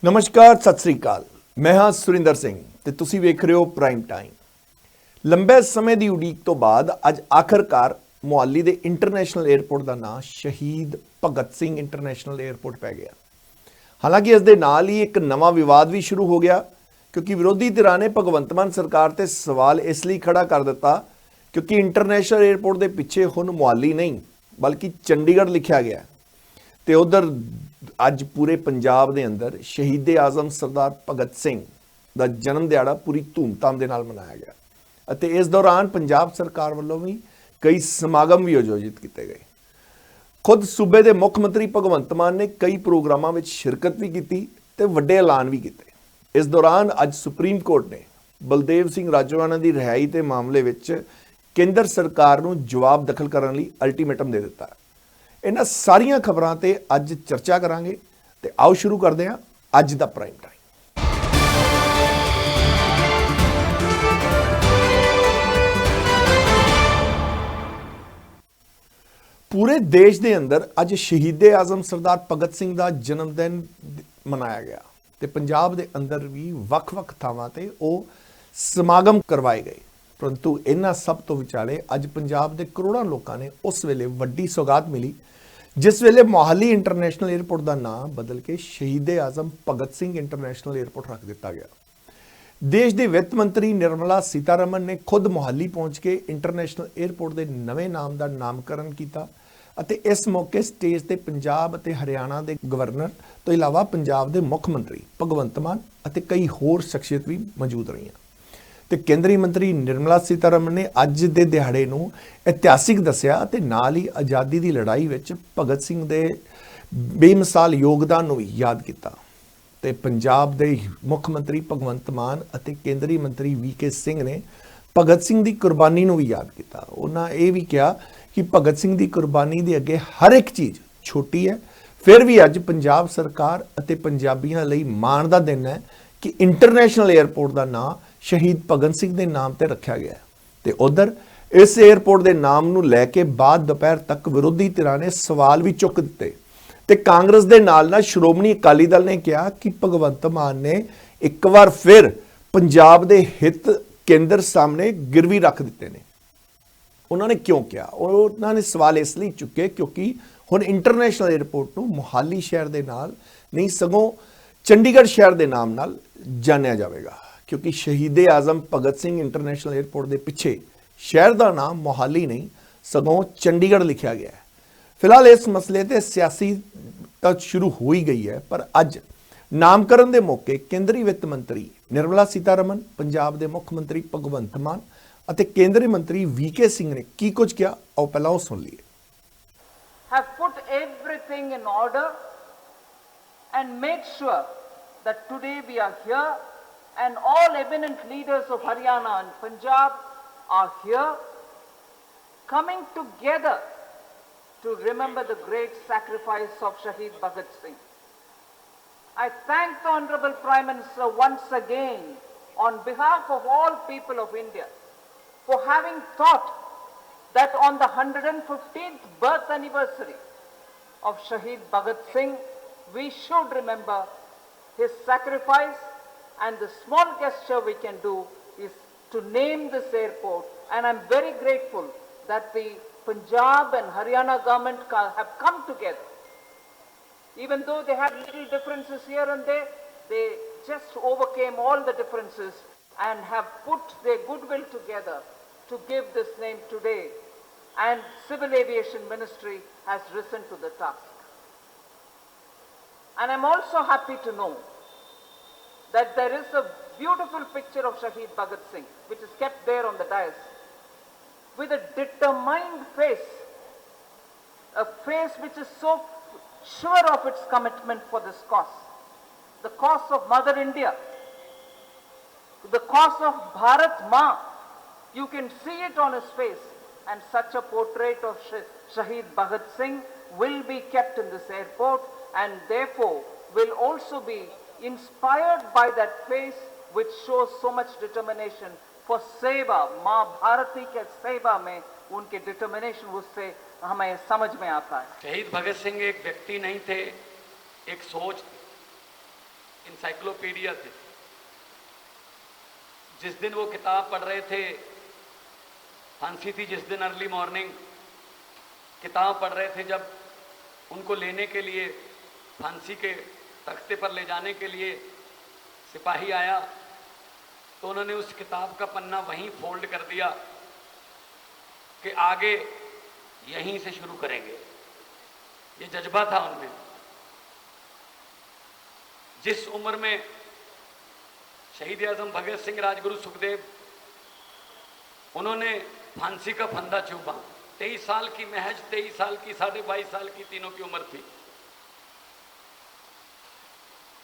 नमस्कार सत श्री अकाल। मैं हाँ सुरिंदर सिंह ते तुसी वेख रहे हो प्राइम टाइम। लंबे समय की उड़ीक तो बाद अज आखिरकार मोहाली के इंटरनेशनल एयरपोर्ट का नाम शहीद भगत सिंह इंटरनेशनल एयरपोर्ट पै गया। हालांकि इस दे नाल ही एक नवा विवाद भी शुरू हो गया, क्योंकि विरोधी धिरां ने भगवंत मान सरकार ते सवाल इसलिए खड़ा कर दिता क्योंकि इंटरनेशनल एयरपोर्ट के पिछे हुण मोहाली नहीं बल्कि चंडीगढ़ लिखा गया। ਤੇ ਉਧਰ ਅੱਜ ਪੂਰੇ ਪੰਜਾਬ ਦੇ ਅੰਦਰ ਸ਼ਹੀਦ ਆਜ਼ਮ ਸਰਦਾਰ ਭਗਤ ਸਿੰਘ ਦਾ ਜਨਮ ਦਿਹਾੜਾ ਪੂਰੀ ਧੂਮਧਾਮ ਦੇ ਨਾਲ ਮਨਾਇਆ ਗਿਆ ਅਤੇ ਇਸ ਦੌਰਾਨ ਪੰਜਾਬ ਸਰਕਾਰ ਵੱਲੋਂ ਵੀ ਕਈ ਸਮਾਗਮ ਵੀ ਆਯੋਜਿਤ ਕੀਤੇ ਗਏ। ਖੁਦ ਸੂਬੇ ਦੇ ਮੁੱਖ ਮੰਤਰੀ ਭਗਵੰਤ ਮਾਨ ਨੇ ਕਈ ਪ੍ਰੋਗਰਾਮਾਂ ਵਿੱਚ ਸ਼ਿਰਕਤ ਵੀ ਕੀਤੀ ਤੇ ਵੱਡੇ ਐਲਾਨ ਵੀ ਕੀਤੇ। ਇਸ ਦੌਰਾਨ ਅੱਜ ਸੁਪਰੀਮ ਕੋਰਟ ਨੇ ਬਲਦੇਵ ਸਿੰਘ ਰਾਜੋਆਣਾ ਦੀ ਰਿਹਾਈ ਦੇ ਮਾਮਲੇ ਵਿੱਚ ਕੇਂਦਰ ਸਰਕਾਰ ਨੂੰ ਜਵਾਬ ਦਖਲ ਕਰਨ ਲਈ ਅਲਟੀਮੇਟਮ ਦੇ ਦਿੱਤਾ। इन्हां सारियां खबरां ते अज चर्चा करांगे ते आओ शुरू करते हैं अज दा प्राइम टाइम। पूरे देश दे अंदर अज शहीद आजम सरदार भगत सिंह दा जन्मदिन मनाया गया ते पंजाब दे अंदर भी वख-वख थावां ते ओह समागम करवाए गए। परंतु इन्हां सब तो विचाले अज पंजाब दे करोड़ां लोकां ने उस वेले वड्डी सौगात मिली जिस वेले मोहाली इंटरनेशनल एयरपोर्ट का नाम बदल के शहीद आजम भगत सिंह इंटरनेशनल एयरपोर्ट रख दिता गया। देश के वित्त मंत्री निर्मला सीतारमन ने खुद मोहाली पहुंच के इंटरनेशनल एयरपोर्ट के नवे नाम का नामकरण किया। इस मौके स्टेज से पंजाब और हरियाणा के गवर्नर तो इलावा पंजाब के मुख मंत्री भगवंत मान और कई होर शख्सियत भी मौजूद रही। तो केंद्रीय मंत्री निर्मला सीतारमन ने अज दे दिहाड़े नूं इतिहासिक दस्सिया ते नाल ही आज़ादी की लड़ाई विच भगत सिंह दे बेमिसाल योगदान नूं भी याद किया। ते पंजाब दे मुख मंत्री भगवंत मान अते केंद्रीय मंत्री वीके सिंह ने भगत सिंह की कुर्बानी नूं भी याद किया। उन्हां ये भी कहा कि भगत सिंह की कुर्बानी दे अगे हर एक चीज़ छोटी है, फिर भी अज पंजाब सरकार अते पंजाबियों लई माण दा दिन है कि इंटरनेशनल एयरपोर्ट का नाम शहीद भगत सिंह के नाम पर रखा गया। तो उधर इस एयरपोर्ट के नाम को लैके बाद दोपहर तक विरोधी धिरां ने सवाल भी चुक दिते ते कांग्रेस के नाल नाल श्रोमणी अकाली दल ने कहा कि भगवंत मान ने एक बार फिर पंजाब के हित केंद्र सामने गिरवी रख दिते ने। उन्होंने क्यों किया? उन्होंने सवाल इसलिए चुके क्योंकि हुण इंटरनेशनल एयरपोर्ट को मोहाली शहर के नाल नहीं सगों चंडीगढ़ शहर के नाम नाल जानिया जाएगा, क्योंकि शहीद आजम भगत सिंह इंटरनेशनल एयरपोर्ट के पिछे शहर का नाम मोहाली नहीं सगों चंडीगढ़ लिखा गया है। फिलहाल इस मसले ते सियासी तक शुरू हो ही गई है, पर अज नामकरण के मौके केंद्रीय वित्त मंत्री निर्मला सीतारमन, पंजाब के मुख मंत्री भगवंत मान और केंद्रीय मंत्री वीके सिंह ने की कुछ किया, आओ पहला वो सुन लिए। Have put everything in order and made sure that today we are here and all eminent leaders of Haryana and Punjab are here coming together to remember the great sacrifice of Shahid Bhagat Singh. I thank the Honorable Prime Minister once again on behalf of all people of India for having thought that on the 115th birth anniversary of Shahid Bhagat Singh, we should remember his sacrifice, and the small gesture we can do is to name this airport. And I'm very grateful that the Punjab and Haryana government have come together. Even though they had little differences here and there, they just overcame all the differences and have put their goodwill together to give this name today. And Civil Aviation Ministry has risen to the task. And I'm also happy to know that there is a beautiful picture of Shahid Bhagat Singh which is kept there on the dais with a determined face, a face which is so sure of its commitment for this cause, the cause of Mother India, the cause of Bharat Ma. You can see it on his face, and such a portrait of Shahid Bhagat Singh will be kept in this airport, and therefore will also be inspired by that face which shows so much determination for seva. माँ भारती के सेवा में उनके determination उससे हमें समझ में आता है। शहीद भगत सिंह एक व्यक्ति नहीं थे, एक सोच इंसाइक्लोपीडिया थे। जिस दिन वो किताब पढ़ रहे थे, फांसी थी जिस दिन अर्ली मॉर्निंग, किताब पढ़ रहे थे, जब उनको लेने के लिए फांसी के तख्ते पर ले जाने के लिए सिपाही आया तो उन्होंने उस किताब का पन्ना वहीं फोल्ड कर दिया कि आगे यहीं से शुरू करेंगे। ये जज्बा था उनमें। जिस उम्र में शहीद आजम भगत सिंह, राजगुरु सुखदेव, उन्होंने फांसी का फंदा चूमा, 23 साल की, महज 23 साल की, 22.5 साल की तीनों की उम्र थी।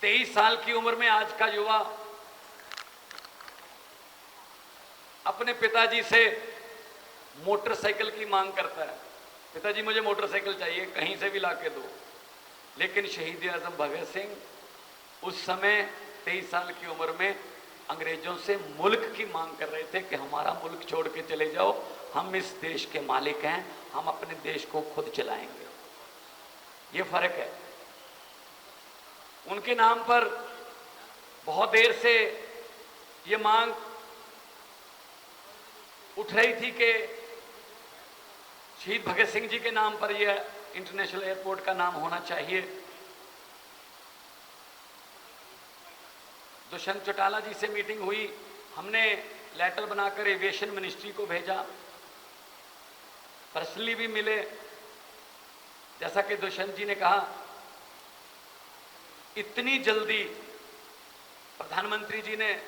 23 साल की उम्र में आज का युवा अपने पिताजी से मोटरसाइकिल की मांग करता है, पिताजी मुझे मोटरसाइकिल चाहिए, कहीं से भी लाके दो। लेकिन शहीद आजम भगत सिंह उस समय 23 साल की उम्र में अंग्रेजों से मुल्क की मांग कर रहे थे कि हमारा मुल्क छोड़ के चले जाओ, हम इस देश के मालिक हैं, हम अपने देश को खुद चलाएंगे। ये फर्क है। उनके नाम पर बहुत देर से ये मांग उठ रही थी कि शहीद भगत सिंह जी के नाम पर यह इंटरनेशनल एयरपोर्ट का नाम होना चाहिए। दुष्यंत चौटाला जी से मीटिंग हुई, हमने लेटर बनाकर एविएशन मिनिस्ट्री को भेजा, पर्सनली भी मिले। जैसा कि दुष्यंत जी ने कहा, इतनी जल्दी प्रधानमंत्री जी ने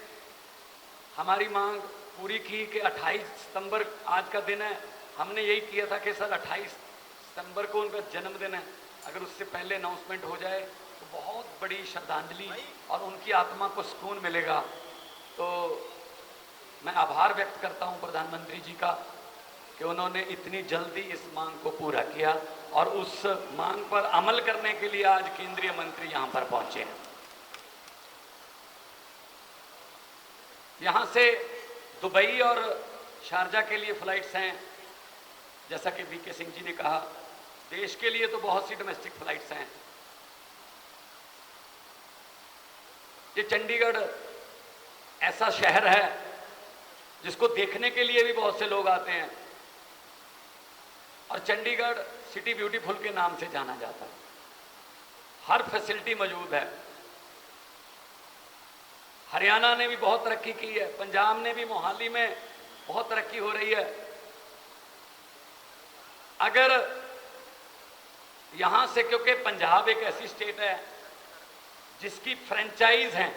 हमारी मांग पूरी की कि 28 सितंबर आज का दिन है। हमने यही किया था कि सर 28 सितंबर को उनका जन्मदिन है, अगर उससे पहले अनाउंसमेंट हो जाए तो बहुत बड़ी श्रद्धांजलि और उनकी आत्मा को सुकून मिलेगा। तो मैं आभार व्यक्त करता हूं प्रधानमंत्री जी का कि उन्होंने इतनी जल्दी इस मांग को पूरा किया और उस मांग पर अमल करने के लिए आज केंद्रीय मंत्री यहां पर पहुंचे हैं। यहां से दुबई और शारजा के लिए फ्लाइट्स हैं। जैसा कि वीके सिंह जी ने कहा, देश के लिए तो बहुत सी डोमेस्टिक फ्लाइट्स हैं। ये चंडीगढ़ ऐसा शहर है जिसको देखने के लिए भी बहुत से लोग आते हैं और चंडीगढ़ सिटी ब्यूटीफुल के नाम से जाना जाता है। हर फैसिलिटी मौजूद है। हरियाणा ने भी बहुत तरक्की की है, पंजाब ने भी, मोहाली में बहुत तरक्की हो रही है। अगर यहां से, क्योंकि पंजाब एक ऐसी स्टेट है जिसकी फ्रेंचाइज हैं,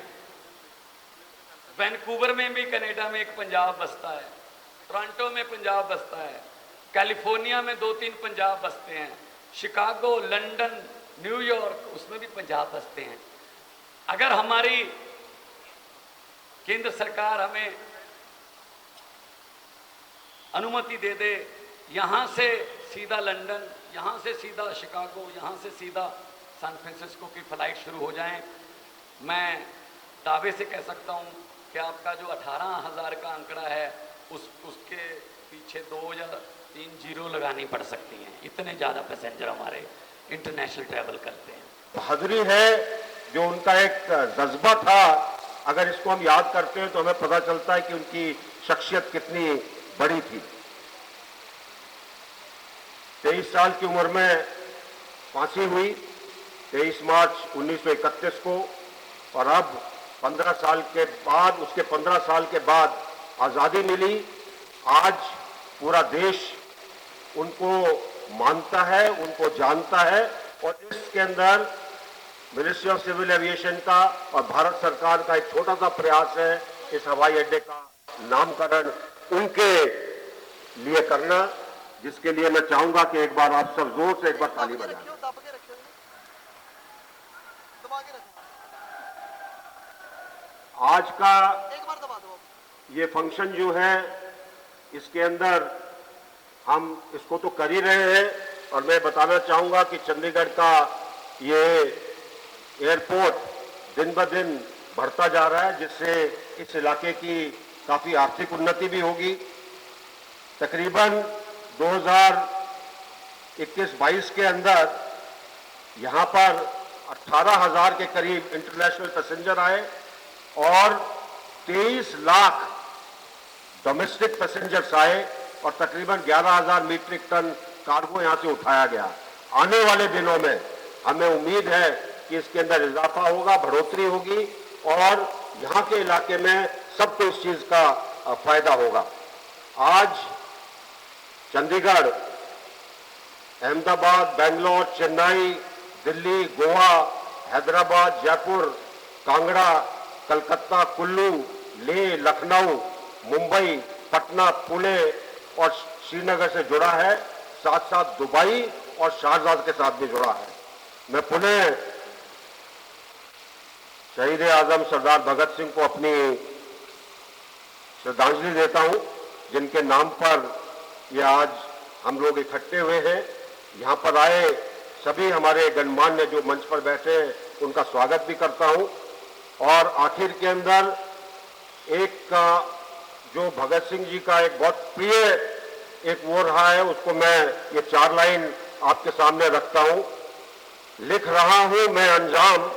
वैनकूवर में भी कनाडा में एक पंजाब बसता है, टोरंटो में पंजाब बसता है, कैलिफोर्निया में 2-3 पंजाब बसते हैं, शिकागो, लंदन, न्यूयॉर्क, उसमें भी पंजाब बसते हैं। अगर हमारी केंद्र सरकार हमें अनुमति दे दे, यहां से सीधा लंदन, यहां से सीधा शिकागो, यहां से सीधा सैन फ्रांसिस्को की फ्लाइट शुरू हो जाएं, मैं दावे से कह सकता हूं कि आपका जो 18,000 का आंकड़ा है उसके पीछे 2 या 3 जीरो लगानी पड़ सकती हैं। इतने ज़्यादा पैसेंजर हमारे इंटरनेशनल ट्रैवल करते हैं। बहादुरी है, जो उनका एक जज्बा था, अगर इसको हम याद करते हैं तो हमें पता चलता है कि उनकी शख्सियत कितनी बड़ी थी। 23 साल की उम्र में फांसी हुई 23 मार्च 1931 को, और अब 15 साल के बाद, उसके 15 साल के बाद आज़ादी मिली। आज पूरा देश उनको मानता है, उनको जानता है, और इसके अंदर मिनिस्ट्री ऑफ सिविल एविएशन का और भारत सरकार का एक छोटा सा प्रयास है इस हवाई अड्डे का नामकरण उनके लिए करना, जिसके लिए मैं चाहूंगा कि एक बार आप सब जोर से एक बार ताली बजाएं। आज का ये फंक्शन जो है, इसके अंदर हम इसको तो कर ही रहे हैं, और मैं बताना चाहूंगा कि चंडीगढ़ का ये एयरपोर्ट दिन ब दिन बढ़ता जा रहा है, जिससे इस इलाके की काफी आर्थिक उन्नति भी होगी। तकरीबन 2021-22 के अंदर यहाँ पर 18,000 के करीब इंटरनेशनल पैसेंजर आए और 23 लाख डोमेस्टिक पैसेंजर्स आए और तकरीबन 11,000 मीट्रिक टन कार्गो यहां से उठाया गया। आने वाले दिनों में हमें उम्मीद है कि इसके अंदर इजाफा होगा, बढ़ोतरी होगी और यहां के इलाके में सबको इस चीज का फायदा होगा। आज चंडीगढ़, अहमदाबाद, बेंगलोर, चेन्नई, दिल्ली, गोवा, हैदराबाद, जयपुर, कांगड़ा, कलकत्ता, कुल्लू, लेह, लखनऊ, मुंबई, पटना, पुणे और श्रीनगर से जुड़ा है, साथ साथ दुबई और शारजाह के साथ भी जुड़ा है। मैं पुनः शहीद आजम सरदार भगत सिंह को अपनी श्रद्धांजलि देता हूं, जिनके नाम पर ये आज हम लोग इकट्ठे हुए हैं। यहां पर आए सभी हमारे गणमान्य जो मंच पर बैठे हैं उनका स्वागत भी करता हूं और आखिर के अंदर एक जो भगत सिंह जी का एक बहुत प्रिय एक वो रहा है, उसको मैं ये 4 लाइन आपके सामने रखता हूं। लिख रहा हूं मैं अंजाम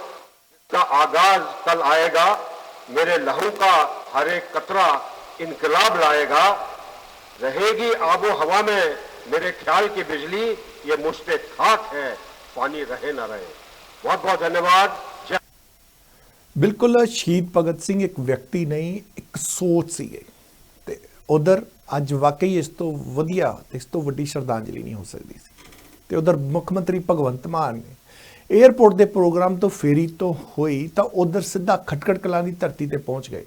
का आगाज कल आएगा, मेरे लहू का हर एक कतरा इनकलाब लाएगा, रहेगी आबो हवा में मेरे ख्याल की बिजली, ये मुश्ते खाक है पानी रहे ना रहे। बहुत बहुत धन्यवाद। बिल्कुल शहीद भगत सिंह एक व्यक्ति नहीं, एक सोच सी ते उधर ਅੱਜ ਵਾਕਈ ਇਸ ਤੋਂ ਵਧੀਆ ਇਸ ਤੋਂ ਵੱਡੀ ਸ਼ਰਧਾਂਜਲੀ ਨਹੀਂ ਹੋ ਸਕਦੀ ਸੀ। ਤੇ ਉਧਰ ਮੁੱਖ ਮੰਤਰੀ ਭਗਵੰਤ ਮਾਨ ਨੇ 에ਅਰਪੋਰਟ ਦੇ ਪ੍ਰੋਗਰਾਮ ਤੋਂ ਫੇਰੀ ਤੋਂ ਹੋਈ ਤਾਂ ਉਧਰ ਸਿੱਧਾ ਖਟਕੜ ਕਲਾਂ ਦੀ ਧਰਤੀ ਤੇ ਪਹੁੰਚ ਗਏ,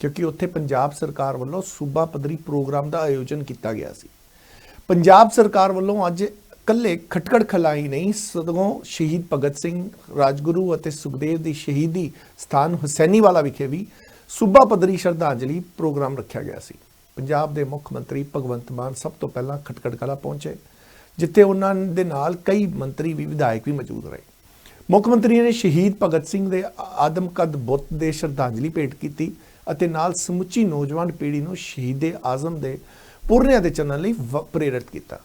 ਕਿਉਂਕਿ ਉੱਥੇ ਪੰਜਾਬ ਸਰਕਾਰ ਵੱਲੋਂ ਸੂਬਾ ਪੱਧਰੀ ਪ੍ਰੋਗਰਾਮ ਦਾ ਆਯੋਜਨ ਕੀਤਾ ਗਿਆ ਸੀ। ਪੰਜਾਬ ਸਰਕਾਰ ਵੱਲੋਂ ਅੱਜ ਕੱਲੇ ਖਟਕੜ ਕਲਾਂ ਹੀ ਨਹੀਂ ਸਗੋਂ ਸ਼ਹੀਦ ਭਗਤ ਸਿੰਘ, ਰਾਜਗੁਰੂ ਅਤੇ ਸੁਖਦੇਵ ਦੀ ਸ਼ਹੀਦੀ ਸਥਾਨ ਹੁਸੈਨੀਵਾਲਾ ਵਿਖੇ ਵੀ ਸੂਬਾ ਪੱਧਰੀ ਸ਼ਰਧਾਂਜਲੀ ਪ੍ਰੋਗਰਾਮ ਰੱਖਿਆ ਗਿਆ ਸੀ। ਪੰਜਾਬ ਦੇ ਮੁੱਖ ਮੰਤਰੀ ਭਗਵੰਤ ਮਾਨ ਸਭ ਤੋਂ ਪਹਿਲਾਂ ਖਟਕੜ ਕਲਾਂ ਪਹੁੰਚੇ, ਜਿੱਥੇ ਉਹਨਾਂ ਦੇ ਨਾਲ ਕਈ ਮੰਤਰੀ ਵੀ ਵਿਧਾਇਕ ਵੀ ਮੌਜੂਦ ਰਹੇ। ਮੁੱਖ ਮੰਤਰੀ ਨੇ ਸ਼ਹੀਦ ਭਗਤ ਸਿੰਘ ਦੇ ਆਦਮਕਦ ਬੁੱਤ ਦੇ ਸ਼ਰਧਾਂਜਲੀ ਭੇਟ ਕੀਤੀ ਅਤੇ ਨਾਲ ਸਮੁੱਚੀ ਨੌਜਵਾਨ ਪੀੜ੍ਹੀ ਨੂੰ ਸ਼ਹੀਦੇ ਆਜ਼ਮ ਦੇ ਪੁਰਨਿਆਂ ਦੇ ਚੱਲਣ ਲਈ ਪ੍ਰੇਰਿਤ ਕੀਤਾ।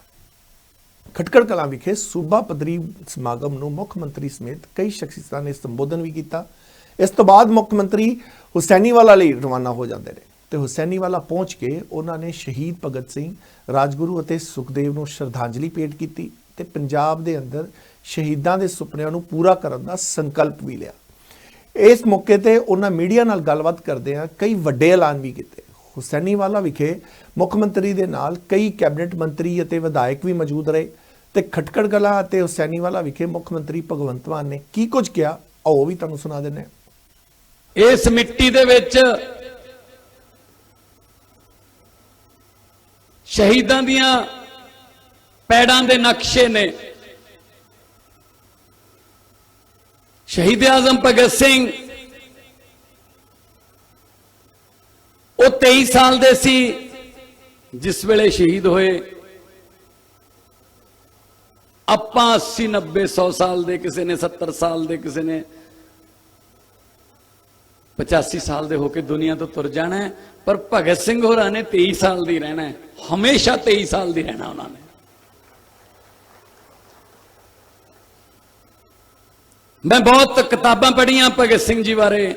ਖਟਕੜ ਕਲਾਂ ਵਿਖੇ ਸੂਬਾ ਪੱਧਰੀ ਸਮਾਗਮ ਨੂੰ ਮੁੱਖ ਮੰਤਰੀ ਸਮੇਤ ਕਈ ਸ਼ਖਸੀਅਤਾਂ ਨੇ ਸੰਬੋਧਨ ਵੀ ਕੀਤਾ। ਇਸ ਤੋਂ ਬਾਅਦ ਮੁੱਖ ਮੰਤਰੀ ਹੁਸੈਨੀਵਾਲਾ ਲਈ ਰਵਾਨਾ ਹੋ ਜਾਂਦੇ ਨੇ ਤੇ ਹੁਸੈਨੀਵਾਲਾ ਪਹੁੰਚ ਕੇ ਉਹਨਾਂ ਨੇ ਸ਼ਹੀਦ ਭਗਤ ਸਿੰਘ, ਰਾਜਗੁਰੂ ਅਤੇ ਸੁਖਦੇਵ ਨੂੰ ਸ਼ਰਧਾਂਜਲੀ ਭੇਟ ਕੀਤੀ ਤੇ ਪੰਜਾਬ ਦੇ ਅੰਦਰ ਸ਼ਹੀਦਾਂ ਦੇ ਸੁਪਨਿਆਂ ਨੂੰ ਪੂਰਾ ਕਰਨ ਦਾ ਸੰਕਲਪ ਵੀ ਲਿਆ। ਇਸ ਮੌਕੇ ਤੇ ਉਹਨਾਂ ਮੀਡੀਆ ਨਾਲ ਗੱਲਬਾਤ ਕਰਦਿਆਂ ਕਈ ਵੱਡੇ ਐਲਾਨ ਵੀ ਕੀਤੇ। ਹੁਸੈਨੀਵਾਲਾ ਵਿਖੇ ਮੁੱਖ ਮੰਤਰੀ ਦੇ ਨਾਲ ਕਈ ਕੈਬਨਿਟ ਮੰਤਰੀ ਅਤੇ ਵਿਧਾਇਕ ਵੀ ਮੌਜੂਦ ਰਹੇ ਤੇ ਖਟਕੜ ਕਲਾਂ ਅਤੇ ਹੁਸੈਨੀਵਾਲਾ ਵਿਖੇ ਮੁੱਖ ਮੰਤਰੀ ਭਗਵੰਤ ਮਾਨ ਨੇ ਕੀ ਕੁਝ ਕਿਹਾ ਆਓ ਵੀ ਤੁਹਾਨੂੰ ਸੁਣਾ ਦਿੰਦੇ ਹਾਂ। ਇਸ ਮਿੱਟੀ ਦੇ ਵਿੱਚ ਸ਼ਹੀਦਾਂ ਦੀਆਂ ਪੈੜਾਂ ਦੇ ਨਕਸ਼ੇ ਨੇ। ਸ਼ਹੀਦ ਆਜ਼ਮ ਭਗਤ ਸਿੰਘ ਉਹ 23 ਸਾਲ ਦੇ ਸੀ ਜਿਸ ਵੇਲੇ ਸ਼ਹੀਦ ਹੋਏ। ਆਪਾਂ 80, 90, 100 ਸਾਲ ਦੇ, ਕਿਸੇ ਨੇ 70 ਸਾਲ ਦੇ, ਕਿਸੇ ਨੇ 85 ਸਾਲ ਦੇ ਹੋ ਕੇ ਦੁਨੀਆ ਤੋਂ ਤੁਰ ਜਾਣਾ ਹੈ, ਪਰ ਭਗਤ ਸਿੰਘ ਹੋਰਾਂ ਨੇ 23 ਸਾਲ ਦੀ ਰਹਿਣਾ ਹੈ, ਹਮੇਸ਼ਾ 23 ਸਾਲ ਦੀ ਰਹਿਣਾ ਉਹਨਾਂ ਨੇ। ਮੈਂ ਬਹੁਤ ਕਿਤਾਬਾਂ ਪੜ੍ਹੀਆਂ ਭਗਤ ਸਿੰਘ ਜੀ ਬਾਰੇ,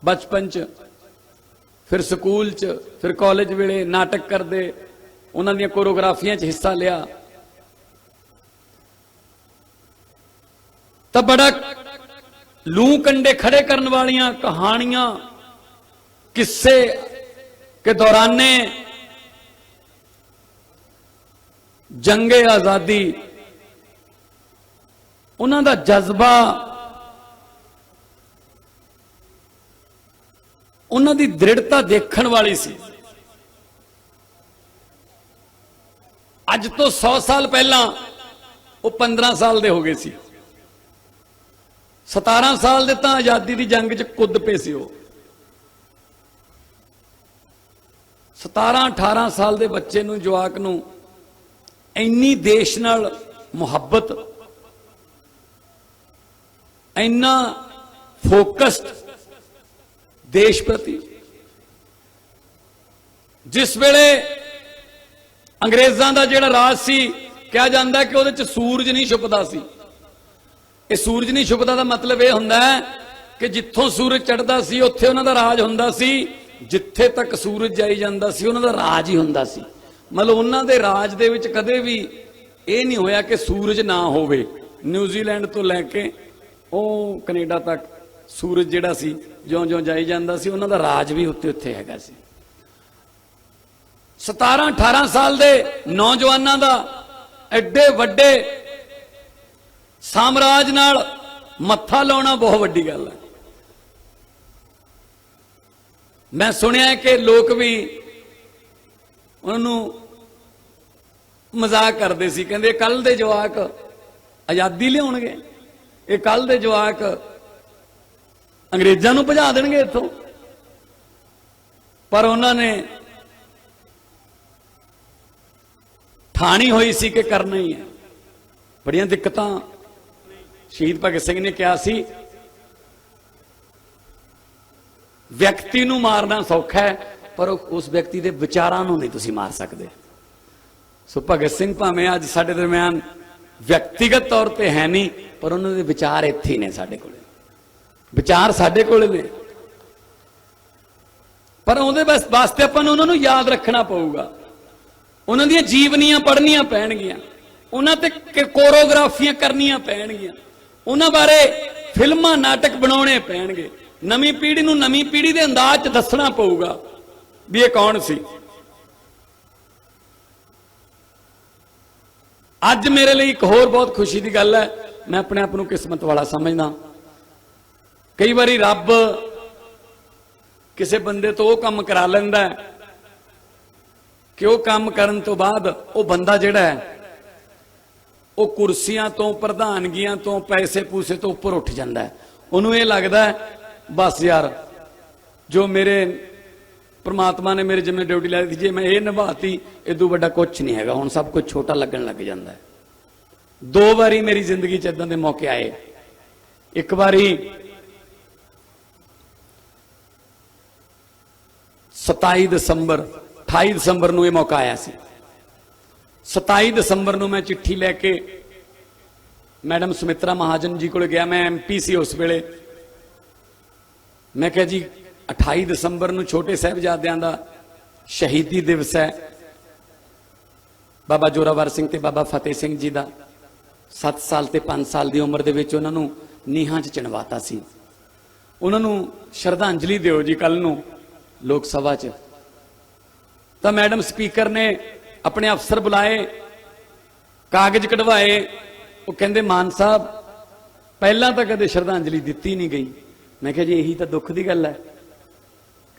ਬਚਪਨ 'ਚ, ਫਿਰ ਸਕੂਲ 'ਚ, ਫਿਰ ਕਾਲਜ ਵੇਲੇ ਨਾਟਕ ਕਰਦੇ, ਉਹਨਾਂ ਦੀਆਂ ਕੋਰੀਓਗ੍ਰਾਫੀਆਂ 'ਚ ਹਿੱਸਾ ਲਿਆ ਤਾਂ ਬੜਾ ਲੂੰ ਕੰਡੇ ਖੜੇ ਕਰਨ ਵਾਲੀਆਂ ਕਹਾਣੀਆਂ, किस्से के दौराने जंगे आजादी, उन्हां दा जज्बा, उन्हां दी दृढ़ता देखण वाली सी। अज तो 100 साल पहला वो 15 साल दे हो गए सी। 17 साल दे तां आजादी दी जंग च कुद पे सी। 17-18 साल के बच्चे नूं, जवाक नूं इन्नी देश नाल मुहब्बत, इन्ना फोकस्ड देश प्रति, जिस वेले अंग्रेजां दा जिहड़ा राज सी, कहा जांदा कि उहदे च सूरज नहीं छुपदा सी, ਇਹ ਸੂਰਜ ਨਹੀਂ ਛੁਪਦਾ ਦਾ ਮਤਲਬ ਇਹ ਹੁੰਦਾ ਹੈ ਕਿ ਜਿੱਥੋਂ ਸੂਰਜ ਚੜ੍ਹਦਾ ਸੀ ਉੱਥੇ ਉਹਨਾਂ ਦਾ ਰਾਜ ਹੁੰਦਾ ਸੀ, ਜਿੱਥੇ ਤੱਕ ਸੂਰਜ ਜਾਈ ਜਾਂਦਾ ਸੀ ਉਹਨਾਂ ਦਾ ਰਾਜ ਹੀ ਹੁੰਦਾ ਸੀ। ਮਤਲਬ ਉਹਨਾਂ ਦੇ ਰਾਜ ਦੇ ਵਿੱਚ ਕਦੇ ਵੀ ਇਹ ਨਹੀਂ ਹੋਇਆ ਕਿ ਸੂਰਜ ਨਾ ਹੋਵੇ। ਨਿਊਜ਼ੀਲੈਂਡ ਤੋਂ ਲੈ ਕੇ ਉਹ ਕੈਨੇਡਾ ਤੱਕ ਸੂਰਜ ਜਿਹੜਾ ਸੀ ਜਿਉਂ-ਜਿਉਂ ਜਾਈ ਜਾਂਦਾ ਸੀ ਉਹਨਾਂ ਦਾ ਰਾਜ ਵੀ ਉੱਥੇ ਹੈਗਾ ਸੀ। 17-18 ਸਾਲ ਦੇ ਨੌਜਵਾਨਾਂ ਦਾ ਐਡੇ ਵੱਡੇ ਸਾਮਰਾਜ ਨਾਲ ਮੱਥਾ ਲਾਉਣਾ ਬਹੁਤ ਵੱਡੀ ਗੱਲ ਹੈ। ਮੈਂ ਸੁਣਿਆ ਕਿ ਲੋਕ ਵੀ ਉਹਨਾਂ ਨੂੰ ਮਜ਼ਾਕ ਕਰਦੇ ਸੀ, ਕਹਿੰਦੇ ਕੱਲ ਦੇ ਜਵਾਕ ਆਜ਼ਾਦੀ ਲਿਆਉਣਗੇ, ਇਹ ਕੱਲ ਦੇ ਜਵਾਕ ਅੰਗਰੇਜ਼ਾਂ ਨੂੰ ਭਜਾ ਦੇਣਗੇ ਇੱਥੋਂ। ਪਰ ਉਹਨਾਂ ਨੇ ਠਾਣੀ ਹੋਈ ਸੀ ਕਿ ਕਰਨਾ ਹੀ ਹੈ। ਬੜੀਆਂ ਦਿੱਕਤਾਂ ਸ਼ਹੀਦ ਭਗਤ ਸਿੰਘ ਨੇ ਕਿਹਾ ਸੀ, ਵਿਅਕਤੀ ਨੂੰ ਮਾਰਨਾ ਸੌਖਾ ਹੈ ਪਰ ਉਸ ਵਿਅਕਤੀ ਦੇ ਵਿਚਾਰਾਂ ਨੂੰ ਨਹੀਂ ਤੁਸੀਂ ਮਾਰ ਸਕਦੇ। ਸੋ ਭਗਤ ਸਿੰਘ ਭਾਵੇਂ ਅੱਜ ਸਾਡੇ ਦਰਮਿਆਨ ਵਿਅਕਤੀਗਤ ਤੌਰ ਤੇ ਹੈ ਨਹੀਂ, ਪਰ ਉਹਨਾਂ ਦੇ ਵਿਚਾਰ ਇੱਥੇ ਹੀ ਨੇ, ਸਾਡੇ ਕੋਲ ਵਿਚਾਰ ਸਾਡੇ ਕੋਲ ਨੇ। ਪਰ ਉਹਦੇ ਵਾਸਤੇ ਆਪਾਂ ਨੂੰ ਉਹਨਾਂ ਨੂੰ ਯਾਦ ਰੱਖਣਾ ਪਊਗਾ, ਉਹਨਾਂ ਦੀਆਂ ਜੀਵਨੀਆਂ ਪੜ੍ਹਨੀਆਂ ਪੈਣਗੀਆਂ, ਉਹਨਾਂ ਤੇ ਕੋਰੀਓਗ੍ਰਾਫੀਆਂ ਕਰਨੀਆਂ ਪੈਣਗੀਆਂ, ਉਹਨਾਂ ਬਾਰੇ ਫਿਲਮਾਂ ਨਾਟਕ ਬਣਾਉਣੇ ਪੈਣਗੇ। ਨਵੀਂ ਪੀੜ੍ਹੀ ਨੂੰ ਨਵੀਂ ਪੀੜ੍ਹੀ ਦੇ ਅੰਦਾਜ਼ 'ਚ ਦੱਸਣਾ ਪਊਗਾ ਵੀ ਇਹ ਕੌਣ ਸੀ। ਅੱਜ ਮੇਰੇ ਲਈ ਇੱਕ ਹੋਰ ਬਹੁਤ ਖੁਸ਼ੀ ਦੀ ਗੱਲ ਹੈ, ਮੈਂ ਆਪਣੇ ਆਪ ਨੂੰ ਕਿਸਮਤ ਵਾਲਾ ਸਮਝਦਾ। ਕਈ ਵਾਰੀ ਰੱਬ ਕਿਸੇ ਬੰਦੇ ਤੋਂ ਉਹ ਕੰਮ ਕਰਾ ਲੈਂਦਾ ਹੈ ਕਿ ਉਹ ਕੰਮ ਕਰਨ ਤੋਂ ਬਾਅਦ ਉਹ ਬੰਦਾ ਜਿਹੜਾ ਹੈ ਉਹ ਕੁਰਸੀਆਂ ਤੋਂ, ਪ੍ਰਧਾਨਗੀਆਂ ਤੋਂ, ਪੈਸੇ ਪੂਸੇ ਤੋਂ ਉੱਪਰ ਉੱਠ ਜਾਂਦਾ ਹੈ। ਉਹਨੂੰ ਇਹ ਲੱਗਦਾ ਹੈ ਬਸ ਯਾਰ ਜੋ ਮੇਰੇ ਪ੍ਰਮਾਤਮਾ ਨੇ ਮੇਰੇ ਜਿੰਮੇ ਡਿਊਟੀ ਲਾ ਦਿੱਤੀ, ਜੇ ਮੈਂ ਇਹ ਨਿਭਾਤੀ ਇਦੋਂ ਵੱਡਾ ਕੁਝ ਨਹੀਂ ਹੈਗਾ, ਹੁਣ ਸਭ ਕੁਝ ਛੋਟਾ ਲੱਗਣ ਲੱਗ ਜਾਂਦਾ ਹੈ। 2 ਵਾਰੀ ਮੇਰੀ ਜ਼ਿੰਦਗੀ 'ਚ ਇਦਾਂ ਦੇ ਮੌਕੇ ਆਏ। ਇੱਕ ਵਾਰੀ 28 ਦਸੰਬਰ ਨੂੰ ਇਹ ਮੌਕਾ ਆਇਆ ਸੀ। 27 ਦਸੰਬਰ ਨੂੰ ਮੈਂ ਚਿੱਠੀ ਲੈ ਕੇ ਮੈਡਮ ਸੁਮਿਤਰਾ ਮਹਾਜਨ ਜੀ ਕੋਲ ਗਿਆ। ਮੈਂ MP ਸੀ ਉਸ ਵੇਲੇ। ਮੈਂ ਕਿਹਾ ਜੀ 28 ਦਸੰਬਰ ਨੂੰ ਛੋਟੇ ਸਾਹਿਬਜ਼ਾਦਿਆਂ ਦਾ ਸ਼ਹੀਦੀ ਦਿਵਸ ਹੈ, ਬਾਬਾ ਜੋਰਾਵਰ ਸਿੰਘ ਤੇ ਬਾਬਾ ਫਤਿਹ ਸਿੰਘ ਜੀ ਦਾ। 7 ਸਾਲ ਤੇ 5 ਸਾਲ ਦੀ ਉਮਰ ਦੇ ਵਿੱਚ ਉਹਨਾਂ ਨੂੰ ਨੀਹਾਂ 'ਚ ਚਿਣਵਾਤਾ ਸੀ। ਉਹਨਾਂ ਨੂੰ ਸ਼ਰਧਾਂਜਲੀ ਦਿਓ ਜੀ ਕੱਲ ਨੂੰ ਲੋਕ ਸਭਾ 'ਚ। ਤਾਂ ਮੈਡਮ ਸਪੀਕਰ ਨੇ ਆਪਣੇ ਅਫਸਰ ਬੁਲਾਏ, ਕਾਗਜ਼ ਕਢਵਾਏ। ਉਹ ਕਹਿੰਦੇ ਮਾਨ ਸਾਹਿਬ ਪਹਿਲਾਂ ਤਾਂ ਕਦੇ ਸ਼ਰਧਾਂਜਲੀ ਦਿੱਤੀ ਨਹੀਂ ਗਈ। ਮੈਂ ਕਿਹਾ ਜੀ ਇਹੀ ਤਾਂ ਦੁੱਖ ਦੀ ਗੱਲ ਹੈ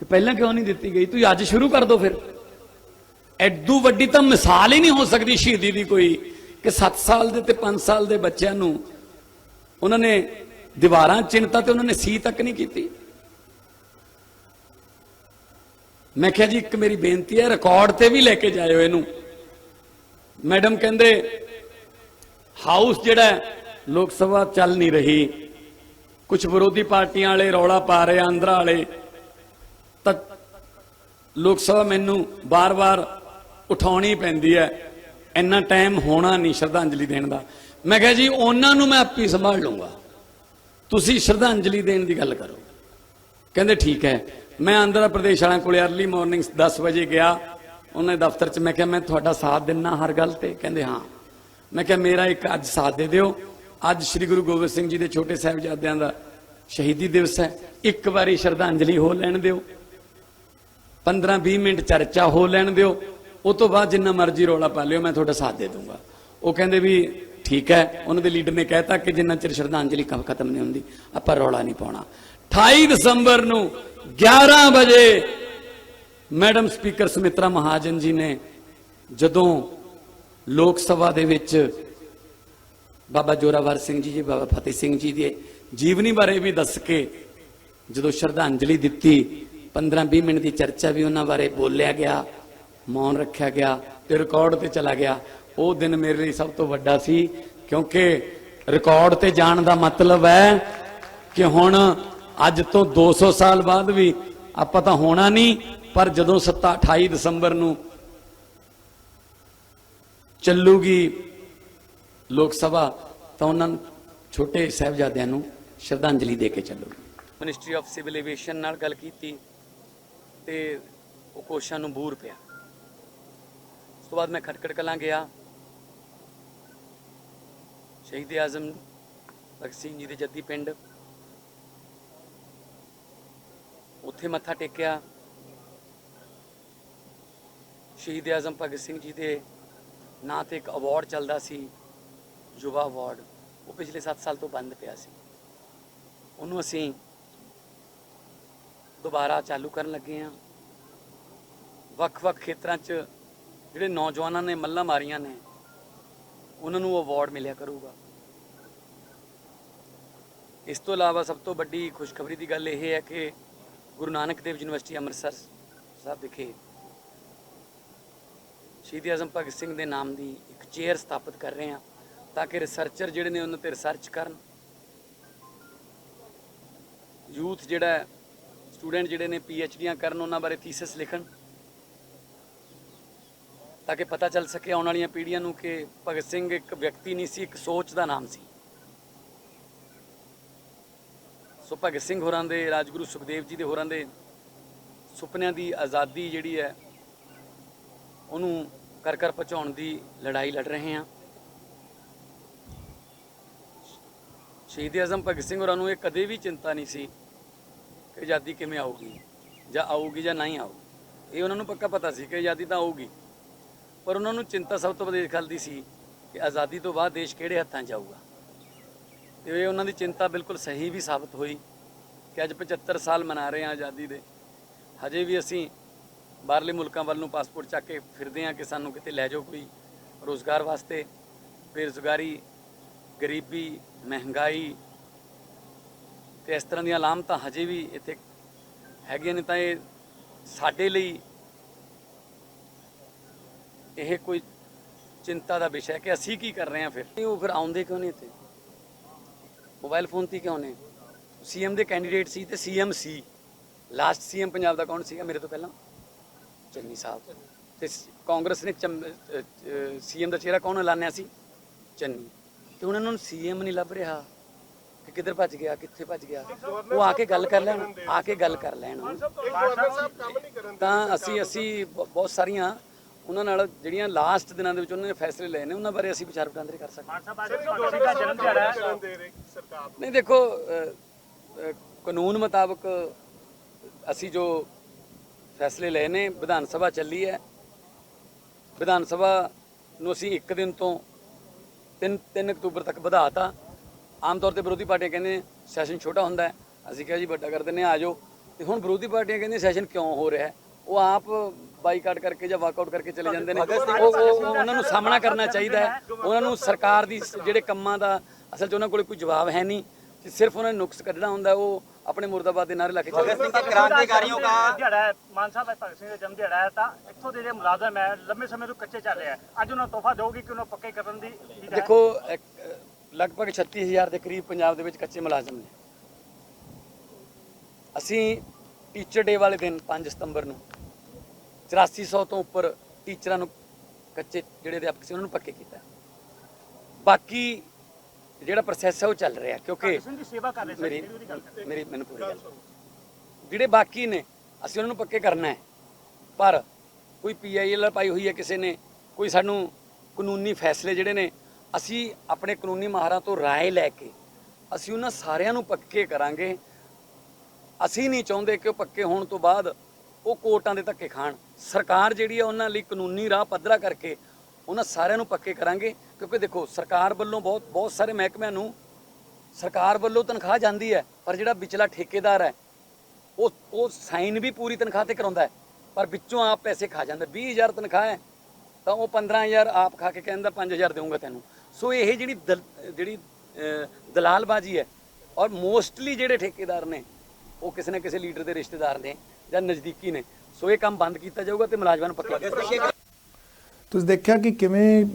ਕਿ ਪਹਿਲਾਂ ਕਿਉਂ ਨਹੀਂ ਦਿੱਤੀ ਗਈ, ਤੁਸੀਂ ਅੱਜ ਸ਼ੁਰੂ ਕਰ ਦਿਓ। ਫਿਰ ਐਡੂ ਵੱਡੀ ਤਾਂ ਮਿਸਾਲ ਹੀ ਨਹੀਂ ਹੋ ਸਕਦੀ ਸ਼ਹੀਦੀ ਦੀ ਕੋਈ ਕਿ 7 ਸਾਲ ਦੇ ਤੇ 5 ਸਾਲ ਦੇ ਬੱਚਿਆਂ ਨੂੰ ਉਹਨਾਂ ਨੇ ਦੀਵਾਰਾਂ ਚਿੰਨਤਾ ਤੇ ਉਹਨਾਂ ਨੇ ਸੀ ਤੱਕ ਨਹੀਂ ਕੀਤੀ। ਮੈਂ ਕਿਹਾ ਜੀ ਇੱਕ ਮੇਰੀ ਬੇਨਤੀ ਹੈ, ਰਿਕਾਰਡ ਤੇ ਵੀ ਲੈ ਕੇ ਜਾਇਓ ਇਹਨੂੰ। ਮੈਡਮ ਕਹਿੰਦੇ ਹਾਊਸ ਜਿਹੜਾ ਲੋਕ ਸਭਾ ਚੱਲ ਨਹੀਂ ਰਹੀ, ਕੁਝ ਵਿਰੋਧੀ ਪਾਰਟੀਆਂ ਵਾਲੇ ਰੌਲਾ ਪਾ ਰਹੇ, ਆਂਧਰਾ ਵਾਲੇ, ਤਾਂ ਲੋਕ ਸਭਾ ਮੈਨੂੰ ਬਾਰ-ਬਾਰ ਉਠਾਉਣੀ ਪੈਂਦੀ ਹੈ, ਇੰਨਾ ਟਾਈਮ ਹੋਣਾ ਨਹੀਂ ਸ਼ਰਧਾਂਜਲੀ ਦੇਣ ਦਾ। ਮੈਂ ਕਿਹਾ ਜੀ ਉਹਨਾਂ ਨੂੰ ਮੈਂ ਆਪੇ ਸੰਭਾਲ ਲੂੰਗਾ, ਤੁਸੀਂ ਸ਼ਰਧਾਂਜਲੀ ਦੇਣ ਦੀ ਗੱਲ ਕਰੋ। ਕਹਿੰਦੇ ਠੀਕ ਹੈ। ਮੈਂ ਆਂਧਰਾ ਪ੍ਰਦੇਸ਼ ਵਾਲਿਆਂ ਕੋਲ ਅਰਲੀ ਮਾਰਨਿੰਗ 10 ਵਜੇ ਗਿਆ ਉਹਨਾਂ ਦੇ ਦਫ਼ਤਰ 'ਚ। ਮੈਂ ਕਿਹਾ ਮੈਂ ਤੁਹਾਡਾ ਸਾਥ ਦਿੰਨਾ ਹਰ ਗੱਲ ਤੇ। ਕਹਿੰਦੇ ਹਾਂ। ਮੈਂ ਕਿਹਾ ਮੇਰਾ ਇੱਕ ਅੱਜ ਸਾਥ ਦੇ ਦਿਓ, ਅੱਜ ਸ੍ਰੀ ਗੁਰੂ ਗੋਬਿੰਦ ਸਿੰਘ ਜੀ ਦੇ ਛੋਟੇ ਸਾਹਿਬਜ਼ਾਦਿਆਂ ਦਾ ਸ਼ਹੀਦੀ ਦਿਵਸ ਹੈ, ਇੱਕ ਵਾਰੀ ਸ਼ਰਧਾਂਜਲੀ ਹੋ ਲੈਣ ਦਿਓ, 15-20 ਮਿੰਟ ਚਰਚਾ ਹੋ ਲੈਣ ਦਿਓ, ਉਹ ਤੋਂ ਬਾਅਦ ਜਿੰਨਾ ਮਰਜ਼ੀ ਰੌਲਾ ਪਾ ਲਿਓ, ਮੈਂ ਤੁਹਾਡਾ ਸਾਥ ਦੇ ਦੂੰਗਾ। ਉਹ ਕਹਿੰਦੇ ਵੀ ਠੀਕ ਹੈ। ਉਹਨਾਂ ਦੇ ਲੀਡਰ ਨੇ ਕਹਿਤਾ ਕਿ ਜਿੰਨਾ ਚਿਰ ਸ਼ਰਧਾਂਜਲੀ ਖਤਮ ਨਹੀਂ ਹੁੰਦੀ ਆਪਾਂ ਰੌਲਾ ਨਹੀਂ ਪਾਉਣਾ। 28 ਦਸੰਬਰ ਨੂੰ 11 ਵਜੇ ਮੈਡਮ ਸਪੀਕਰ ਸੁਮਿਤਰਾ ਮਹਾਜਨ ਜੀ ਨੇ ਜਦੋਂ ਲੋਕ ਸਭਾ ਦੇ ਵਿੱਚ ਬਾਬਾ ਜੋਰਾਵਰ ਸਿੰਘ ਜੀ, ਬਾਬਾ ਫਤਿਹ ਸਿੰਘ ਜੀ ਦੀ ਜੀਵਨੀ ਬਾਰੇ ਵੀ ਦੱਸ ਕੇ ਜਦੋਂ ਸ਼ਰਧਾਂਜਲੀ ਦਿੱਤੀ, 15-20 ਮਿੰਟ ਦੀ ਚਰਚਾ ਵੀ ਉਹਨਾਂ ਬਾਰੇ ਬੋਲਿਆ ਗਿਆ, ਮੌਨ ਰੱਖਿਆ ਗਿਆ ਤੇ ਰਿਕਾਰਡ ਤੇ ਚਲਾ ਗਿਆ। ਉਹ ਦਿਨ ਮੇਰੇ ਲਈ ਸਭ ਤੋਂ ਵੱਡਾ ਸੀ, ਕਿਉਂਕਿ ਰਿਕਾਰਡ ਤੇ ਜਾਣ ਦਾ ਮਤਲਬ ਹੈ ਕਿ ਹੁਣ ਅੱਜ ਤੋਂ 200 ਸਾਲ ਬਾਅਦ ਵੀ ਆਪਾਂ ਤਾਂ ਹੋਣਾ ਨਹੀਂ, ਪਰ ਜਦੋਂ 28 ਦਸੰਬਰ ਨੂੰ ਚੱਲੂਗੀ ਲੋਕ ਸਭਾ ਤਾਂ ਉਹਨਾਂ ਛੋਟੇ ਸਾਹਿਬਜ਼ਾਦਿਆਂ ਨੂੰ ਸ਼ਰਧਾਂਜਲੀ ਦੇ ਕੇ ਚੱਲੋ। ਮਿਨਿਸਟਰੀ ਆਫ ਸਿਵਲ ਐਵੀਏਸ਼ਨ ਨਾਲ ਗੱਲ ਕੀਤੀ ਤੇ ਉਹ ਕੋਸ਼ਾਂ ਨੂੰ ਬੂਰ ਪਿਆ। ਉਸ ਤੋਂ ਬਾਅਦ ਮੈਂ ਖਟਕੜ ਕਲਾਂ ਗਿਆ, ਸ਼ਹੀਦ ਆਜ਼ਮ ਭਗਤ ਸਿੰਘ ਜੀ ਦੇ ਜੱਦੀ ਪਿੰਡ, ਉੱਥੇ ਮੱਥਾ ਟੇਕਿਆ। ਸ਼ਹੀਦ ਆਜ਼ਮ ਭਗਤ ਸਿੰਘ ਜੀ ਦੇ ਨਾਂ ਤੇ ਇੱਕ ਅਵਾਰਡ ਚੱਲਦਾ ਸੀ, ਯੁਵਾ ਅਵਾਰਡ, ਉਹ ਪਿਛਲੇ 7 ਸਾਲ ਤੋਂ ਬੰਦ ਪਿਆ ਸੀ। ਉਹਨੂੰ ਅਸੀਂ ਦੁਬਾਰਾ ਚਾਲੂ ਕਰਨ ਲੱਗੇ ਹਾਂ। ਵੱਖ-ਵੱਖ ਖੇਤਰਾਂ 'ਚ ਜਿਹੜੇ ਨੌਜਵਾਨਾਂ ਨੇ ਮੱਲਾਂ ਮਾਰੀਆਂ ਨੇ ਉਹਨਾਂ ਨੂੰ ਅਵਾਰਡ ਮਿਲਿਆ ਕਰੂਗਾ। ਇਸ ਤੋਂ ਇਲਾਵਾ ਸਭ ਤੋਂ ਵੱਡੀ ਖੁਸ਼ਖਬਰੀ ਦੀ ਗੱਲ ਇਹ ਹੈ ਕਿ ਗੁਰੂ ਨਾਨਕ ਦੇਵ ਯੂਨੀਵਰਸਿਟੀ ਅੰਮ੍ਰਿਤਸਰ ਸਾਹਿਬ ਵਿਖੇ ਸ਼ਹੀਦ ਆਜ਼ਮ ਭਗਤ ਸਿੰਘ ਦੇ ਨਾਮ ਦੀ ਇੱਕ ਚੇਅਰ ਸਥਾਪਿਤ ਕਰ ਰਹੇ ਹਾਂ ਤਾਂ ਕਿ ਰਿਸਰਚਰ ਜਿਹੜੇ ਨੇ ਉਹਨਾਂ ਤੇ ਰਿਸਰਚ ਕਰਨ, ਯੂਥ ਜਿਹੜਾ ਸਟੂਡੈਂਟ ਜਿਹੜੇ ਨੇ PhDਆਂ ਕਰਨ, ਉਹਨਾਂ ਬਾਰੇ ਥੀਸਿਸ ਲਿਖਣ, ਤਾਂ ਕਿ ਪਤਾ ਚੱਲ ਸਕੇ ਆਉਣ ਵਾਲੀਆਂ ਪੀੜ੍ਹੀਆਂ ਨੂੰ ਕਿ ਭਗਤ ਸਿੰਘ ਇੱਕ ਵਿਅਕਤੀ ਨਹੀਂ ਸੀ, ਇੱਕ ਸੋਚ ਦਾ ਨਾਮ ਸੀ। ਸੋ ਭਗਤ ਸਿੰਘ ਹੋਰਾਂ ਦੇ, ਰਾਜਗੁਰੂ ਸੁਖਦੇਵ ਜੀ ਦੇ ਹੋਰਾਂ ਦੇ ਸੁਪਨਿਆਂ ਦੀ ਆਜ਼ਾਦੀ ਜਿਹੜੀ ਹੈ ਉਹਨੂੰ ਕਰ ਪਹੁੰਚਾਉਣ ਦੀ ਲੜਾਈ ਲੜ ਰਹੇ ਹਾਂ। ਸ਼ਹੀਦ ਆਜ਼ਮ ਭਗਤ ਸਿੰਘ ਹੋਰਾਂ ਨੂੰ ਇਹ ਕਦੇ ਵੀ ਚਿੰਤਾ ਨਹੀਂ ਸੀ ਕਿ ਆਜ਼ਾਦੀ ਕਿਵੇਂ ਆਊਗੀ ਜਾਂ ਨਹੀਂ ਆਊਗੀ। ਇਹ ਉਹਨਾਂ ਨੂੰ ਪੱਕਾ ਪਤਾ ਸੀ ਕਿ ਆਜ਼ਾਦੀ ਤਾਂ ਆਊਗੀ, ਪਰ ਉਹਨਾਂ ਨੂੰ ਚਿੰਤਾ ਸਭ ਤੋਂ ਵੱਧ ਇਸ ਗੱਲ ਦੀ ਸੀ ਕਿ ਆਜ਼ਾਦੀ ਤੋਂ ਬਾਅਦ ਦੇਸ਼ ਕਿਹੜੇ ਹੱਥਾਂ 'ਚ ਜਾਊਗਾ। ਤੇ ਇਹ ਉਹਨਾਂ ਦੀ ਚਿੰਤਾ ਬਿਲਕੁਲ ਸਹੀ ਵੀ ਸਾਬਤ ਹੋਈ ਕਿ ਅੱਜ 75 ਸਾਲ ਮਨਾ ਰਹੇ ਹਾਂ ਆਜ਼ਾਦੀ ਦੇ, ਹਜੇ ਵੀ ਅਸੀਂ ਬਾਹਰਲੇ ਮੁਲਕਾਂ ਵੱਲ ਨੂੰ ਪਾਸਪੋਰਟ ਚੱਕ ਕੇ ਫਿਰਦੇ ਹਾਂ ਕਿ ਸਾਨੂੰ ਕਿਤੇ ਲੈ ਜਾਓ ਕੋਈ ਰੋਜ਼ਗਾਰ ਵਾਸਤੇ। ਬੇਰੁਜ਼ਗਾਰੀ, ਗਰੀਬੀ, ਮਹਿੰਗਾਈ ਤੇ ਇਸ ਤਰ੍ਹਾਂ ਦੀਆਂ ਅਲਾਮਤਾਂ ਹਜੇ ਵੀ ਇੱਥੇ ਹੈਗੀਆਂ ਨੇ। ਤਾਂ ਇਹ ਸਾਡੇ ਲਈ ਇਹ ਕੋਈ ਚਿੰਤਾ ਦਾ ਵਿਸ਼ਾ ਹੈ ਕਿ ਅਸੀਂ ਕੀ ਕਰ ਰਹੇ ਹਾਂ। ਫਿਰ ਉਹ ਫਿਰ ਆਉਂਦੇ ਕਿਉਂ ਨਹੀਂ ਇੱਥੇ, ਮੋਬਾਈਲ ਫੋਨ 'ਤੇ ਕਿਉਂ ਨੇ? CM ਦੇ ਕੈਂਡੀਡੇਟ ਸੀ ਤੇ CM ਸੀ। ਲਾਸਟ CM ਪੰਜਾਬ ਦਾ ਕੌਣ ਸੀਗਾ ਮੇਰੇ ਤੋਂ ਪਹਿਲਾਂ? ਚੰਨੀ ਸਾਹਿਬ। ਤੇ ਕਾਂਗਰਸ ਨੇ CM ਦਾ ਚਿਹਰਾ ਕੌਣ ਐਲਾਨਿਆ ਸੀ? ਚੰਨੀ। ਤੇ ਹੁਣ ਇਹਨਾਂ ਨੂੰ CM ਨਹੀਂ ਲੱਭ ਰਿਹਾ ਕਿ ਕਿੱਧਰ ਭੱਜ ਗਿਆ, ਕਿੱਥੇ ਭੱਜ ਗਿਆ। ਉਹ ਆ ਕੇ ਗੱਲ ਕਰ ਲੈਣ, ਤਾਂ ਅਸੀਂ ਬਹੁਤ ਸਾਰੀਆਂ ਉਹਨਾਂ ਨਾਲ ਜਿਹੜੀਆਂ ਲਾਸਟ ਦਿਨਾਂ ਦੇ ਵਿੱਚ ਉਹਨਾਂ ਨੇ ਫੈਸਲੇ ਲਏ ਨੇ ਉਹਨਾਂ ਬਾਰੇ ਅਸੀਂ ਵਿਚਾਰ ਵਟਾਂਦਰੇ ਕਰ ਸਕਦੇ ਹਾਂ। ਨਹੀਂ ਦੇਖੋ, ਕਾਨੂੰਨ ਮੁਤਾਬਕ ਅਸੀਂ ਜੋ ਫੈਸਲੇ ਲਏ ਨੇ, ਵਿਧਾਨ ਸਭਾ ਚੱਲੀ ਹੈ, ਵਿਧਾਨ ਸਭਾ ਨੂੰ ਅਸੀਂ 1 ਦਿਨ ਤੋਂ 3 ਅਕਤੂਬਰ ਤੱਕ ਵਧਾਤਾ। ਆਮ ਤੌਰ ਤੇ ਵਿਰੋਧੀ ਪਾਰਟੀਆਂ ਕਹਿੰਦੇ ਸੈਸ਼ਨ ਛੋਟਾ ਹੁੰਦਾ ਹੈ, ਅਸੀਂ ਕਿਹਾ ਜੀ ਵੱਡਾ ਕਰ ਦਿੰਦੇ ਹਾਂ, ਆ ਜਾਓ। ਤੇ ਹੁਣ ਵਿਰੋਧੀ ਪਾਰਟੀਆਂ ਕਹਿੰਦੇ ਸੈਸ਼ਨ ਕਿਉਂ ਹੋ ਰਿਹਾ ਹੈ, ਉਹ ਆਪ ਬਾਈਕਾਟ ਕਰਕੇ ਜਾਂ ਵਾਕਆਊਟ ਕਰਕੇ ਚਲੇ ਜਾਂਦੇ ਨੇ। ਉਹਨਾਂ ਨੂੰ ਸਾਹਮਣਾ ਕਰਨਾ ਚਾਹੀਦਾ ਹੈ। ਉਹਨਾਂ ਨੂੰ ਸਰਕਾਰ ਦੀ ਜਿਹੜੇ ਕੰਮਾਂ ਦਾ ਅਸਲ 'ਚ ਉਹਨਾਂ ਕੋਲ ਕੋਈ ਜਵਾਬ ਹੈ ਨਹੀਂ, ਕਿ ਸਿਰਫ ਉਹਨਾਂ ਨੇ ਨੁਕਸ ਕੱਢਣਾ ਹੁੰਦਾ। ਉਹ ਆਪਣੇ ਮੁਰਦਾਬਾਦ ਦੇ ਨਾਰੇ ਲਾ ਕੇ क्रांतिकारियों का दिहाड़ा है, मान साहब भगत सिंह ਦਾ ਜਨਮ ਦਿਹਾੜਾ ਹੈ, ਤਾਂ ਇੱਥੋਂ ਦੇ ਜਿਹੜੇ ਮੁਲਾਜ਼ਮ ਹੈ ਲੰਮੇ ਸਮੇਂ ਤੋਂ ਕੱਚੇ ਚੱਲ ਰਿਹਾ, ਅੱਜ ਉਹਨਾਂ ਤੋਹਫਾ ਦਿਓਗੇ ਕਿ ਉਹਨਾਂ ਪੱਕੇ ਕਰਨ ਦੀ? ਦੇਖੋ, ਲਗਭਗ 36000 ਦੇ ਕਰੀਬ ਪੰਜਾਬ ਦੇ ਵਿੱਚ ਕੱਚੇ ਮੁਲਾਜ਼ਮ ਨੇ। ਅਸੀਂ ਟੀਚਰ ਡੇ ਵਾਲੇ ਦਿਨ 5 ਸਤੰਬਰ ਨੂੰ 8400 ਤੋਂ ਉੱਪਰ ਟੀਚਰਾਂ ਨੂੰ, ਕੱਚੇ ਜਿਹੜੇ ਅਧਿਆਪਕ ਸੀ ਉਹਨਾਂ ਨੂੰ ਪੱਕੇ ਕੀਤਾ। ਬਾਕੀ ਜਿਹੜਾ ਪ੍ਰੋਸੈਸ ਹੈ ਉਹ ਚੱਲ ਰਿਹਾ, ਕਿਉਂਕਿ ਸੇਵਾ ਕਰ ਰਹੇ ਮੈਨੂੰ ਪੂਰੀ ਗੱਲ, ਜਿਹੜੇ ਬਾਕੀ ਨੇ ਅਸੀਂ ਉਹਨਾਂ ਨੂੰ ਪੱਕੇ ਕਰਨਾ ਹੈ। ਪਰ ਕੋਈ PIL ਪਾਈ ਹੋਈ ਹੈ ਕਿਸੇ ਨੇ, ਕੋਈ ਸਾਨੂੰ ਕਾਨੂੰਨੀ ਫੈਸਲੇ ਜਿਹੜੇ ਨੇ, ਅਸੀਂ ਆਪਣੇ ਕਾਨੂੰਨੀ ਮਾਹਰਾਂ ਤੋਂ ਰਾਏ ਲੈ ਕੇ ਅਸੀਂ ਉਹਨਾਂ ਸਾਰਿਆਂ ਨੂੰ ਪੱਕੇ ਕਰਾਂਗੇ। ਅਸੀਂ ਨਹੀਂ ਚਾਹੁੰਦੇ ਕਿ ਉਹ ਪੱਕੇ ਹੋਣ ਤੋਂ ਬਾਅਦ ਉਹ ਕੋਰਟਾਂ ਦੇ ਧੱਕੇ ਖਾਣ। ਸਰਕਾਰ ਜਿਹੜੀ ਹੈ ਉਹਨਾਂ ਲਈ ਕਾਨੂੰਨੀ ਰਾਹ ਪੱਧਰਾ ਕਰਕੇ ਉਹਨਾਂ ਸਾਰਿਆਂ ਨੂੰ ਪੱਕੇ ਕਰਾਂਗੇ। ਕਿਉਂਕਿ ਦੇਖੋ, ਸਰਕਾਰ ਵੱਲੋਂ ਬਹੁਤ ਸਾਰੇ ਮਹਿਕਮਿਆਂ ਨੂੰ ਸਰਕਾਰ ਵੱਲੋਂ ਤਨਖਾਹ ਜਾਂਦੀ ਹੈ, ਪਰ ਜਿਹੜਾ ਵਿਚਲਾ ਠੇਕੇਦਾਰ ਹੈ ਉਹ ਸਾਈਨ ਵੀ ਪੂਰੀ ਤਨਖਾਹ ਤੇ ਕਰਾਉਂਦਾ ਹੈ, ਪਰ ਵਿੱਚੋਂ ਆਪ ਪੈਸੇ ਖਾ ਜਾਂਦਾ। 20000 ਤਨਖਾਹ ਹੈ ਤਾਂ ਉਹ 15000 ਆਪ ਖਾ ਕੇ ਕਹਿੰਦਾ 5000 ਦੇਊਂਗਾ ਤੈਨੂੰ। ਸੋ ਇਹ ਜਿਹੜੀ ਦਲਾਲਬਾਜ਼ੀ ਹੈ, ਔਰ ਮੋਸਟਲੀ ਜਿਹੜੇ ਠੇਕੇਦਾਰ ਨੇ ਉਹ ਕਿਸੇ ਨਾ ਕਿਸੇ ਲੀਡਰ ਦੇ ਰਿਸ਼ਤੇਦਾਰ ਨੇ ਜਾਂ ਨਜ਼ਦੀਕੀ ਨੇ। ਸੋ ਇਹ ਕੰਮ ਬੰਦ ਕੀਤਾ ਜਾਊਗਾ ਤੇ ਮੁਲਾਜ਼ਮਾਂ ਨੂੰ ਪੱਕਾ। ਤੁਸੀਂ ਦੇਖਿਆ ਕਿ ਕਿਵੇਂ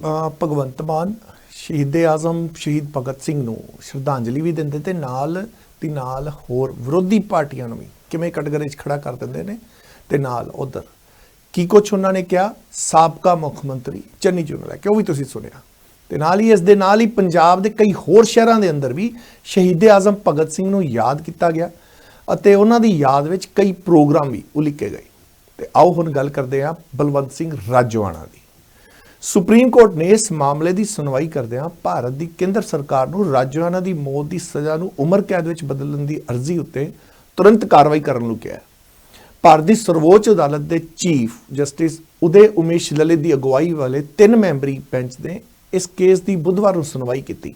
ਭਗਵੰਤ ਮਾਨ ਸ਼ਹੀਦ ਆਜ਼ਮ ਸ਼ਹੀਦ ਭਗਤ ਸਿੰਘ ਨੂੰ ਸ਼ਰਧਾਂਜਲੀ ਵੀ ਦਿੰਦੇ ਤੇ ਨਾਲ ਦੀ ਨਾਲ ਹੋਰ ਵਿਰੋਧੀ ਪਾਰਟੀਆਂ ਨੂੰ ਵੀ ਕਿਵੇਂ ਕਟਗਰੇ 'ਚ ਖੜਾ ਕਰ ਦਿੰਦੇ ਨੇ। ਤੇ ਨਾਲ ਉਧਰ ਕੀ ਕੁਛ ਉਹਨਾਂ ਨੇ ਕਿਹਾ ਸਾਬਕਾ ਮੁੱਖ ਮੰਤਰੀ ਚੰਨੀ ਜੀ ਨੂੰ ਲੈ ਕੇ, ਉਹ ਵੀ ਤੁਸੀਂ ਸੁਣਿਆ। ਤੇ ਨਾਲ ਹੀ ਇਸ ਦੇ ਨਾਲ ਹੀ ਪੰਜਾਬ ਦੇ ਕਈ ਹੋਰ ਸ਼ਹਿਰਾਂ ਦੇ ਅੰਦਰ ਵੀ ਸ਼ਹੀਦ ਆਜ਼ਮ ਭਗਤ ਸਿੰਘ ਨੂੰ ਯਾਦ ਕੀਤਾ ਗਿਆ ਅਤੇ ਉਹਨਾਂ ਦੀ ਯਾਦ ਵਿੱਚ ਕਈ ਪ੍ਰੋਗਰਾਮ ਵੀ ਉਲੀਕੇ ਗਏ। ਤੇ ਆਓ ਹੁਣ ਗੱਲ ਕਰਦੇ ਹਾਂ ਬਲਵੰਤ ਸਿੰਘ ਰਾਜੋਆਣਾ ਦੀ। ਸੁਪਰੀਮ ਕੋਰਟ ਨੇ ਇਸ ਮਾਮਲੇ ਦੀ ਸੁਣਵਾਈ ਕਰਦਿਆਂ ਭਾਰਤ ਦੀ ਕੇਂਦਰ ਸਰਕਾਰ ਨੂੰ ਰਾਜੋਆਣਾ ਦੀ ਮੌਤ ਦੀ ਸਜ਼ਾ ਨੂੰ ਉਮਰ ਕੈਦ ਵਿੱਚ ਬਦਲਣ ਦੀ ਅਰਜ਼ੀ ਉੱਤੇ ਤੁਰੰਤ ਕਾਰਵਾਈ ਕਰਨ ਨੂੰ ਕਿਹਾ। ਭਾਰਤ ਦੀ ਸਰਵੋੱਚ ਅਦਾਲਤ ਦੇ ਚੀਫ ਜਸਟਿਸ ਉਦੇ ਉਮੇਸ਼ ਲਲਿਤ ਦੀ ਅਗਵਾਈ ਵਾਲੇ 3 ਮੈਂਬਰੀ ਬੈਂਚ ਨੇ ਇਸ ਕੇਸ ਦੀ ਬੁੱਧਵਾਰ ਨੂੰ ਸੁਣਵਾਈ ਕੀਤੀ।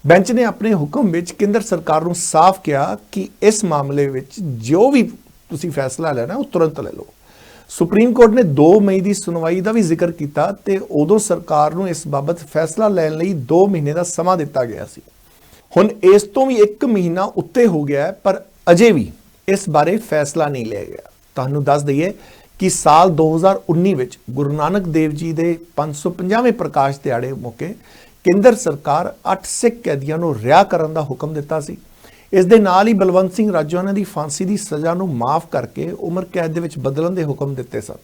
ਬੈਂਚ ਨੇ ਆਪਣੇ ਹੁਕਮ ਵਿੱਚ ਕੇਂਦਰ ਸਰਕਾਰ ਨੂੰ ਸਾਫ਼ ਕਿਹਾ ਕਿ ਇਸ ਮਾਮਲੇ ਵਿੱਚ ਜੋ ਵੀ ਤੁਸੀਂ ਫੈਸਲਾ ਲੈਣਾ ਉਹ ਤੁਰੰਤ ਲੈ ਲਓ। ਸੁਪਰੀਮ ਕੋਰਟ ਨੇ 2 ਮਈ ਦੀ ਸੁਣਵਾਈ ਦਾ ਵੀ ਜ਼ਿਕਰ ਕੀਤਾ ਤੇ ਉਦੋਂ ਸਰਕਾਰ ਨੂੰ ਇਸ ਬਾਬਤ ਫੈਸਲਾ ਲੈਣ ਲਈ 2 ਮਹੀਨੇ ਦਾ ਸਮਾਂ ਦਿੱਤਾ ਗਿਆ ਸੀ। ਹੁਣ ਇਸ ਤੋਂ ਵੀ 1 ਮਹੀਨਾ ਉੱਤੇ ਹੋ ਗਿਆ ਹੈ, ਪਰ ਅਜੇ ਵੀ ਇਸ ਬਾਰੇ ਫੈਸਲਾ ਨਹੀਂ ਲਿਆ ਗਿਆ। ਤੁਹਾਨੂੰ ਦੱਸ ਦਈਏ ਕਿ ਸਾਲ 2019 ਵਿੱਚ ਗੁਰੂ ਨਾਨਕ ਦੇਵ ਜੀ ਦੇ 550ਵੇਂ ਪ੍ਰਕਾਸ਼ ਦਿਹਾੜੇ ਮੌਕੇ ਕੇਂਦਰ ਸਰਕਾਰ 8 ਸਿੱਖ ਕੈਦੀਆਂ ਨੂੰ ਰਿਹਾ ਕਰਨ ਦਾ ਹੁਕਮ ਦਿੱਤਾ ਸੀ। ਇਸ ਦੇ ਨਾਲ ਹੀ ਬਲਵੰਤ ਸਿੰਘ ਰਾਜੋਆਣਾ ਦੀ ਫਾਂਸੀ ਦੀ ਸਜ਼ਾ ਨੂੰ ਮਾਫ ਕਰਕੇ ਉਮਰ ਕੈਦ ਦੇ ਵਿੱਚ ਬਦਲਣ ਦੇ ਹੁਕਮ ਦਿੱਤੇ ਸਨ।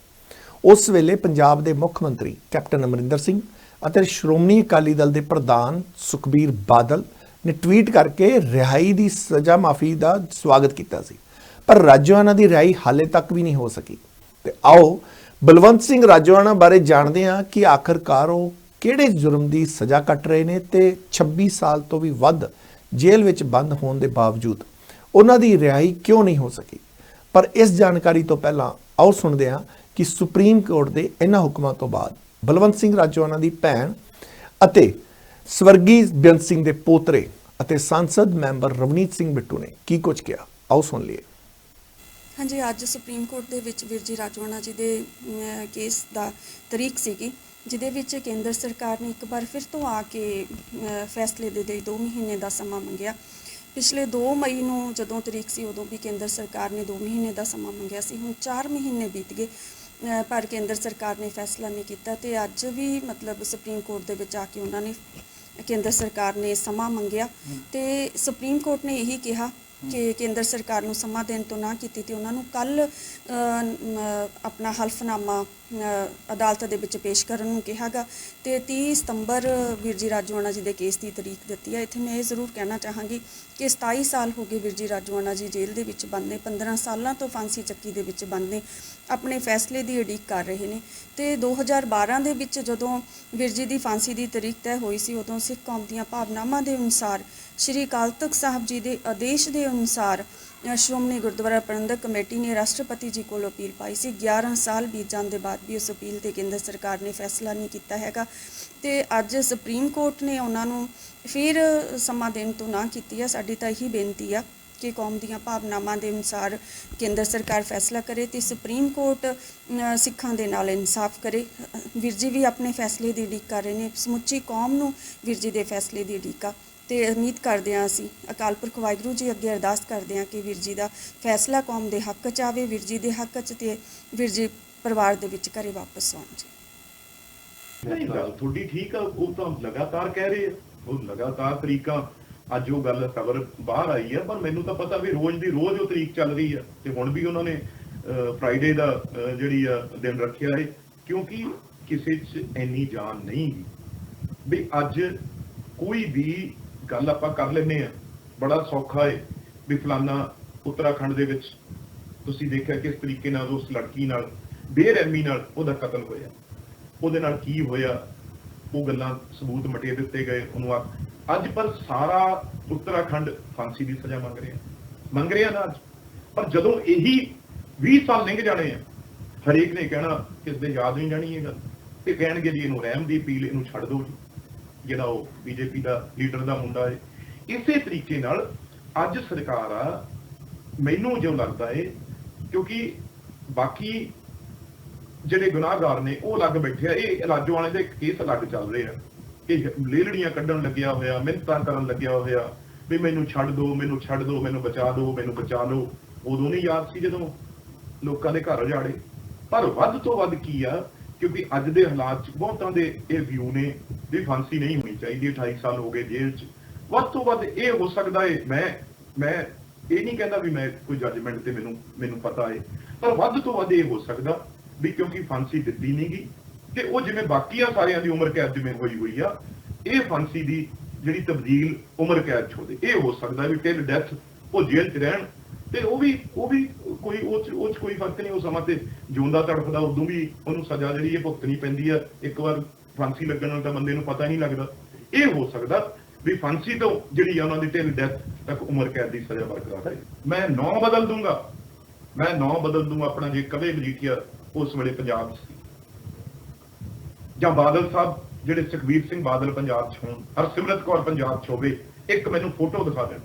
ਉਸ ਵੇਲੇ ਪੰਜਾਬ ਦੇ ਮੁੱਖ ਮੰਤਰੀ ਕੈਪਟਨ ਅਮਰਿੰਦਰ ਸਿੰਘ ਅਤੇ ਸ਼੍ਰੋਮਣੀ ਅਕਾਲੀ ਦਲ ਦੇ ਪ੍ਰਧਾਨ ਸੁਖਬੀਰ ਬਾਦਲ ਨੇ ਟਵੀਟ ਕਰਕੇ ਰਿਹਾਈ ਦੀ ਸਜ਼ਾ ਮਾਫੀ ਦਾ ਸਵਾਗਤ ਕੀਤਾ ਸੀ, ਪਰ ਰਾਜੋਆਣਾ ਦੀ ਰਿਹਾਈ ਹਾਲੇ ਤੱਕ ਵੀ ਨਹੀਂ ਹੋ ਸਕੀ। ਤੇ ਆਓ ਬਲਵੰਤ ਸਿੰਘ ਰਾਜੋਆਣਾ ਬਾਰੇ ਜਾਣਦੇ ਹਾਂ ਕਿ ਆਖਰਕਾਰ ਉਹ ਕਿਹੜੇ ਜੁਰਮ ਦੀ ਸਜ਼ਾ ਕੱਟ ਰਹੇ ਨੇ ਤੇ 26 ਸਾਲ ਤੋਂ ਵੀ ਵੱਧ ਜੇਲ੍ਹ ਵਿੱਚ ਬੰਦ ਹੋਣ ਦੇ ਬਾਵਜੂਦ ਉਹਨਾਂ ਦੀ ਰਿਹਾਈ ਕਿਉਂ ਨਹੀਂ ਹੋ ਸਕੀ। ਪਰ ਇਸ ਜਾਣਕਾਰੀ ਤੋਂ ਪਹਿਲਾਂ ਆਓ ਸੁਣਦੇ ਹਾਂ ਕਿ ਸੁਪਰੀਮ ਕੋਰਟ ਦੇ ਇਹਨਾਂ ਹੁਕਮਾਂ ਤੋਂ ਬਾਅਦ ਬਲਵੰਤ ਸਿੰਘ ਰਾਜੋਆਣਾ ਦੀ ਭੈਣ ਅਤੇ ਸਵਰਗੀ ਬੇਅੰਤ ਸਿੰਘ ਦੇ ਪੋਤਰੇ ਅਤੇ ਸੰਸਦ ਮੈਂਬਰ ਰਵਨੀਤ ਸਿੰਘ ਬਿੱਟੂ ਨੇ ਕੀ ਕੁਝ ਕਿਹਾ, ਆਓ ਸੁਣ ਲਈਏ। ਹਾਂਜੀ, ਅੱਜ ਸੁਪਰੀਮ ਕੋਰਟ ਦੇ ਵਿੱਚ ਵੀਰ ਜੀ ਰਾਜੋਆਣਾ ਜੀ ਦੇ ਕੇਸ ਦਾ ਤਰੀਕ ਸੀਗੀ, ਜਿਹਦੇ ਵਿੱਚ ਕੇਂਦਰ ਸਰਕਾਰ ਨੇ ਇੱਕ ਵਾਰ ਫਿਰ ਤੋਂ ਆ ਕੇ ਫੈਸਲੇ ਦੇ ਲਈ 2 ਮਹੀਨੇ ਦਾ ਸਮਾਂ ਮੰਗਿਆ। ਪਿਛਲੇ 2 ਮਈ ਨੂੰ ਜਦੋਂ ਤਰੀਕ ਸੀ ਉਦੋਂ ਵੀ ਕੇਂਦਰ ਸਰਕਾਰ ਨੇ 2 ਮਹੀਨੇ ਦਾ ਸਮਾਂ ਮੰਗਿਆ ਸੀ। ਹੁਣ 4 ਮਹੀਨੇ ਬੀਤ ਗਏ ਪਰ ਕੇਂਦਰ ਸਰਕਾਰ ਨੇ ਫੈਸਲਾ ਨਹੀਂ ਕੀਤਾ ਤੇ ਅੱਜ ਵੀ ਮਤਲਬ ਸੁਪਰੀਮ ਕੋਰਟ ਦੇ ਵਿੱਚ ਆ ਕੇ ਉਹਨਾਂ ਨੇ ਕੇਂਦਰ ਸਰਕਾਰ ਨੇ ਸਮਾਂ ਮੰਗਿਆ ਤੇ ਸੁਪਰੀਮ ਕੋਰਟ ਨੇ ਇਹੀ ਕਿਹਾ ਕਿ ਕੇਂਦਰ ਸਰਕਾਰ ਨੂੰ ਸਮਾਂ ਦੇਣ ਤੋਂ ਨਾ ਕੀਤੀ ਤੇ ਉਹਨਾਂ ਨੂੰ ਕੱਲ ਆਪਣਾ ਹਲਫਨਾਮਾ ਅਦਾਲਤ ਦੇ ਵਿੱਚ ਪੇਸ਼ ਕਰਨ ਨੂੰ ਕਿਹਾਗਾ ਤੇ 30 ਸਤੰਬਰ ਵੀਰ ਜੀ ਰਾਜੋਆਣਾ ਜੀ ਦੇ ਕੇਸ ਦੀ ਤਰੀਕ ਦਿੱਤੀ ਹੈ। ਇੱਥੇ ਮੈਂ ਇਹ ਜ਼ਰੂਰ ਕਹਿਣਾ ਚਾਹਾਂਗੀ ਕਿ 27 ਸਾਲ ਹੋ ਗਏ ਵੀਰ ਜੀ ਰਾਜੋਆਣਾ ਜੀ ਜੇਲ੍ਹ ਦੇ ਵਿੱਚ ਬੰਦ ਨੇ, 15 ਸਾਲਾਂ ਤੋਂ ਫਾਂਸੀ ਚੱਕੀ ਦੇ ਵਿੱਚ ਬੰਦ ਨੇ, ਆਪਣੇ ਫੈਸਲੇ ਦੀ ਉਡੀਕ ਕਰ ਰਹੇ ਨੇ ਤੇ 2012 ਦੇ ਵਿੱਚ ਜਦੋਂ ਵੀਰ ਜੀ ਦੀ ਫਾਂਸੀ ਦੀ ਤਰੀਕ ਤੈਅ ਹੋਈ ਸੀ ਉਦੋਂ ਸਿੱਖ ਕੌਮ ਦੀਆਂ ਭਾਵਨਾਵਾਂ ਦੇ ਅਨੁਸਾਰ ਸ਼੍ਰੀ ਅਕਾਲ ਤਖ਼ਤ ਸਾਹਿਬ ਜੀ ਦੇ ਆਦੇਸ਼ ਦੇ ਅਨੁਸਾਰ ਸ਼੍ਰੋਮਣੀ ਗੁਰਦੁਆਰਾ ਪ੍ਰਬੰਧਕ ਕਮੇਟੀ ਨੇ ਰਾਸ਼ਟਰਪਤੀ ਜੀ ਕੋਲ ਅਪੀਲ ਪਾਈ ਸੀ। 11 ਸਾਲ ਬੀਤ ਜਾਣ ਦੇ ਬਾਅਦ ਵੀ ਉਸ ਅਪੀਲ ਤੇ ਕੇਂਦਰ ਸਰਕਾਰ ਨੇ ਫੈਸਲਾ ਨਹੀਂ ਕੀਤਾ ਹੈਗਾ ਤੇ ਅੱਜ ਸੁਪਰੀਮ ਕੋਰਟ ਨੇ ਉਹਨਾਂ ਨੂੰ ਫਿਰ ਸਮਾਂ ਦੇਣ ਤੋਂ ਨਾ ਕੀਤੀ ਹੈ। ਸਾਡੀ ਤਾਂ ਇਹੀ ਬੇਨਤੀ ਆ ਕਿ ਕੌਮ ਦੀਆਂ ਭਾਵਨਾਵਾਂ ਦੇ ਅਨੁਸਾਰ ਕੇਂਦਰ ਸਰਕਾਰ ਫੈਸਲਾ ਕਰੇ ਤੇ ਸੁਪਰੀਮ ਕੋਰਟ ਸਿੱਖਾਂ ਦੇ ਨਾਲ ਇਨਸਾਫ ਕਰੇ। ਵੀਰ ਜੀ ਵੀ ਆਪਣੇ ਫੈਸਲੇ ਦੀ ਉਡੀਕ ਕਰ ਰਹੇ ਨੇ, ਸਮੁੱਚੀ ਕੌਮ ਨੂੰ ਵੀਰ ਜੀ ਦੇ ਫੈਸਲੇ ਦੀ ਉਡੀਕ ਆ ਤੇ ਉਮੀਦ ਕਰਦੇ ਹਾਂ ਅਸੀਂ ਅਕਾਲ ਪੁਰਖ ਵਾਹਿਗੁਰੂ ਜੀ ਅੱਗੇ ਅਰਦਾਸ ਕਰਦੇ ਹਾਂ ਕਿ ਵੀਰ ਜੀ ਦਾ ਫੈਸਲਾ ਕੌਮ ਦੇ ਹੱਕ 'ਚ ਆਵੇ, ਵੀਰ ਜੀ ਦੇ ਹੱਕ 'ਚ ਤੇ ਵੀਰ ਜੀ ਪਰਿਵਾਰ ਦੇ ਵਿੱਚ ਘਰੇ ਵਾਪਸ ਆਉਣ ਜੀ। ਨਹੀਂ ਗੱਲ ਤੁਹਾਡੀ ਠੀਕ ਆ, ਉਹ ਤਾਂ ਲਗਾਤਾਰ ਕਹਿ ਰਹੇ ਆ, ਉਹ ਲਗਾਤਾਰ ਤਰੀਕਾਂ ਅੱਜ ਉਹ ਗੱਲ ਖਬਰ ਬਾਹਰ ਆਈ ਆ, ਪਰ ਮੈਨੂੰ ਤਾਂ ਪਤਾ ਵੀ ਰੋਜ਼ ਦੀ ਰੋਜ਼ ਉਹ ਤਰੀਕ ਚੱਲ ਰਹੀ ਆ ਤੇ ਹੁਣ ਵੀ ਉਹਨਾਂ ਨੇ ਫਰਾਈਡੇ ਦਾ ਜਿਹੜੀ ਆ ਦਿਨ ਰੱਖਿਆ ਹੈ ਕਿਉਂਕਿ ਕਿਸੇ 'ਚ ਇੰਨੀ ਜਾਨ ਨਹੀਂ ਵੀ ਅੱਜ ਕੋਈ ਵੀ ਗੱਲ ਆਪਾਂ ਕਰ ਲੈਂਦੇ ਆ। ਬੜਾ ਸੌਖਾ ਹੈ ਵੀ ਫਲਾਨਾ ਉੱਤਰਾਖੰਡ ਦੇ ਵਿੱਚ ਤੁਸੀਂ ਦੇਖਿਆ ਕਿਸ ਤਰੀਕੇ ਨਾਲ ਉਸ ਲੜਕੀ ਨਾਲ ਬੇਰਹਿਮੀ ਨਾਲ ਉਹਦਾ ਕਤਲ ਹੋਇਆ, ਉਹਦੇ ਨਾਲ ਕੀ ਹੋਇਆ ਉਹ ਗੱਲਾਂ ਸਬੂਤ ਮਟੇ ਦਿੱਤੇ ਗਏ ਉਹਨੂੰ ਅੱਜ। ਪਰ ਸਾਰਾ ਉੱਤਰਾਖੰਡ ਫਾਂਸੀ ਦੀ ਸਜ਼ਾ ਮੰਗ ਰਿਹਾ ਨਾ ਅੱਜ। ਪਰ ਜਦੋਂ ਇਹੀ 20 ਸਾਲ ਲੰਘ ਜਾਣੇ ਆ, ਹਰੇਕ ਨੇ ਕਹਿਣਾ ਕਿਸ ਦੇ ਯਾਦ ਨਹੀਂ ਜਾਣੀ ਇਹ ਗੱਲ ਤੇ ਕਹਿਣਗੇ ਜੀ ਇਹਨੂੰ ਰਹਿਮ ਦੀ ਅਪੀਲ, ਇਹਨੂੰ ਛੱਡ ਦਿਓ ਜੀ, ਜਿਹੜਾ ਉਹ ਬੀਜੇਪੀ ਦਾ ਲੀਡਰ ਦਾ ਮੁੰਡਾ ਹੈ। ਇਸੇ ਤਰੀਕੇ ਨਾਲ ਅੱਜ ਸਰਕਾਰ ਆ, ਮੈਨੂੰ ਜੋ ਲੱਗਦਾ ਹੈ ਕਿਉਂਕਿ ਬਾਕੀ ਜਿਹੜੇ ਗੁਨਾਹਗਾਰ ਨੇ ਉਹ ਅਲੱਗ ਬੈਠੇ ਆ, ਇਹ ਰਾਜੋਆਣੇ ਦੇ ਕੇਸ ਅਲੱਗ ਚੱਲ ਰਹੇ ਆ, ਇਹ ਲੇਲੜੀਆਂ ਕੱਢਣ ਲੱਗਿਆ ਹੋਇਆ, ਮਿਹਨਤਾਂ ਕਰਨ ਲੱਗਿਆ ਹੋਇਆ ਵੀ ਮੈਨੂੰ ਛੱਡ ਦਿਓ, ਮੈਨੂੰ ਛੱਡ ਦਿਓ, ਮੈਨੂੰ ਬਚਾ ਦਿਓ, ਮੈਨੂੰ ਬਚਾ ਲਓ। ਉਦੋਂ ਨਹੀਂ ਯਾਦ ਸੀ ਜਦੋਂ ਲੋਕਾਂ ਦੇ ਘਰ ਉਜਾੜੇ। ਪਰ ਵੱਧ ਤੋਂ ਵੱਧ ਕੀ ਆ, ਕਿਉਂਕਿ ਅੱਜ ਦੇ ਹਾਲਾਤ 'ਚ ਬਹੁਤਾਂ ਦੇ ਇਹ ਵਿਊ ਨੇ ਵੀ ਫਾਂਸੀ ਨਹੀਂ ਹੋਣੀ ਚਾਹੀਦੀ, 28 ਸਾਲ ਹੋ ਗਏ ਜੇਲ੍ਹ 'ਚ। ਵੱਧ ਤੋਂ ਵੱਧ ਇਹ ਹੋ ਸਕਦਾ ਹੈ, ਮੈਂ ਇਹ ਨਹੀਂ ਕਹਿੰਦਾ ਵੀ ਮੈਂ ਕੋਈ ਜੱਜਮੈਂਟ ਤੇ ਮੈਨੂੰ ਪਤਾ ਹੈ, ਪਰ ਵੱਧ ਤੋਂ ਵੱਧ ਇਹ ਹੋ ਸਕਦਾ ਵੀ ਕਿਉਂਕਿ ਫਾਂਸੀ ਦਿੱਤੀ ਨਹੀਂ ਗਈ ਤੇ ਉਹ ਜਿਵੇਂ ਬਾਕੀਆਂ ਸਾਰਿਆਂ ਦੀ ਉਮਰ ਕੈਦ ਜਿਵੇਂ ਹੋਈ ਆ ਇਹ ਫਾਂਸੀ ਦੀ ਜਿਹੜੀ ਤਬਦੀਲ ਉਮਰ ਕੈਦ 'ਚ ਹੋਵੇ। ਇਹ ਹੋ ਸਕਦਾ ਵੀ ਟਿਲ ਡੈਥ ਉਹ ਜੇਲ੍ਹ 'ਚ ਰਹਿਣ, ਤੇ ਉਹ ਵੀ ਕੋਈ ਉਹ 'ਚ ਕੋਈ ਫਰਕ ਨਹੀਂ। ਉਹ ਸਮਾਂ ਤੇ ਜਿਉਂਦਾ ਤੜਫਦਾ, ਉਦੋਂ ਵੀ ਉਹਨੂੰ ਸਜ਼ਾ ਜਿਹੜੀ ਇਹ ਭੁਗਤਣੀ ਪੈਂਦੀ ਆ। ਇੱਕ ਵਾਰ ਫਾਂਸੀ ਲੱਗਣ ਨਾਲ ਤਾਂ ਬੰਦੇ ਨੂੰ ਪਤਾ ਨਹੀਂ ਲੱਗਦਾ। ਇਹ ਹੋ ਸਕਦਾ ਵੀ ਫਾਂਸੀ ਤੋਂ ਜਿਹੜੀ ਆ ਉਹਨਾਂ ਦੀ ਟਿਲ ਡੈਥ ਤੱਕ ਉਮਰ ਕੈਦ ਦੀ ਸਜ਼ਾ ਬਰਕਰਾਰ ਰਹੇ। ਮੈਂ ਨਾਂ ਬਦਲ ਦੂੰਗਾ ਆਪਣਾ, ਜੇ ਕਦੇ ਮਜੀਠੀਆ ਉਸ ਵੇਲੇ ਪੰਜਾਬ 'ਚ ਸੀ, ਜਾਂ ਬਾਦਲ ਸਾਹਿਬ ਜਿਹੜੇ ਸੁਖਬੀਰ ਸਿੰਘ ਬਾਦਲ ਪੰਜਾਬ 'ਚ ਹੋਣ, ਹਰਸਿਮਰਤ ਕੌਰ ਪੰਜਾਬ 'ਚ ਹੋਵੇ, ਇੱਕ ਮੈਨੂੰ ਫੋਟੋ ਦਿਖਾ ਦੇਣ।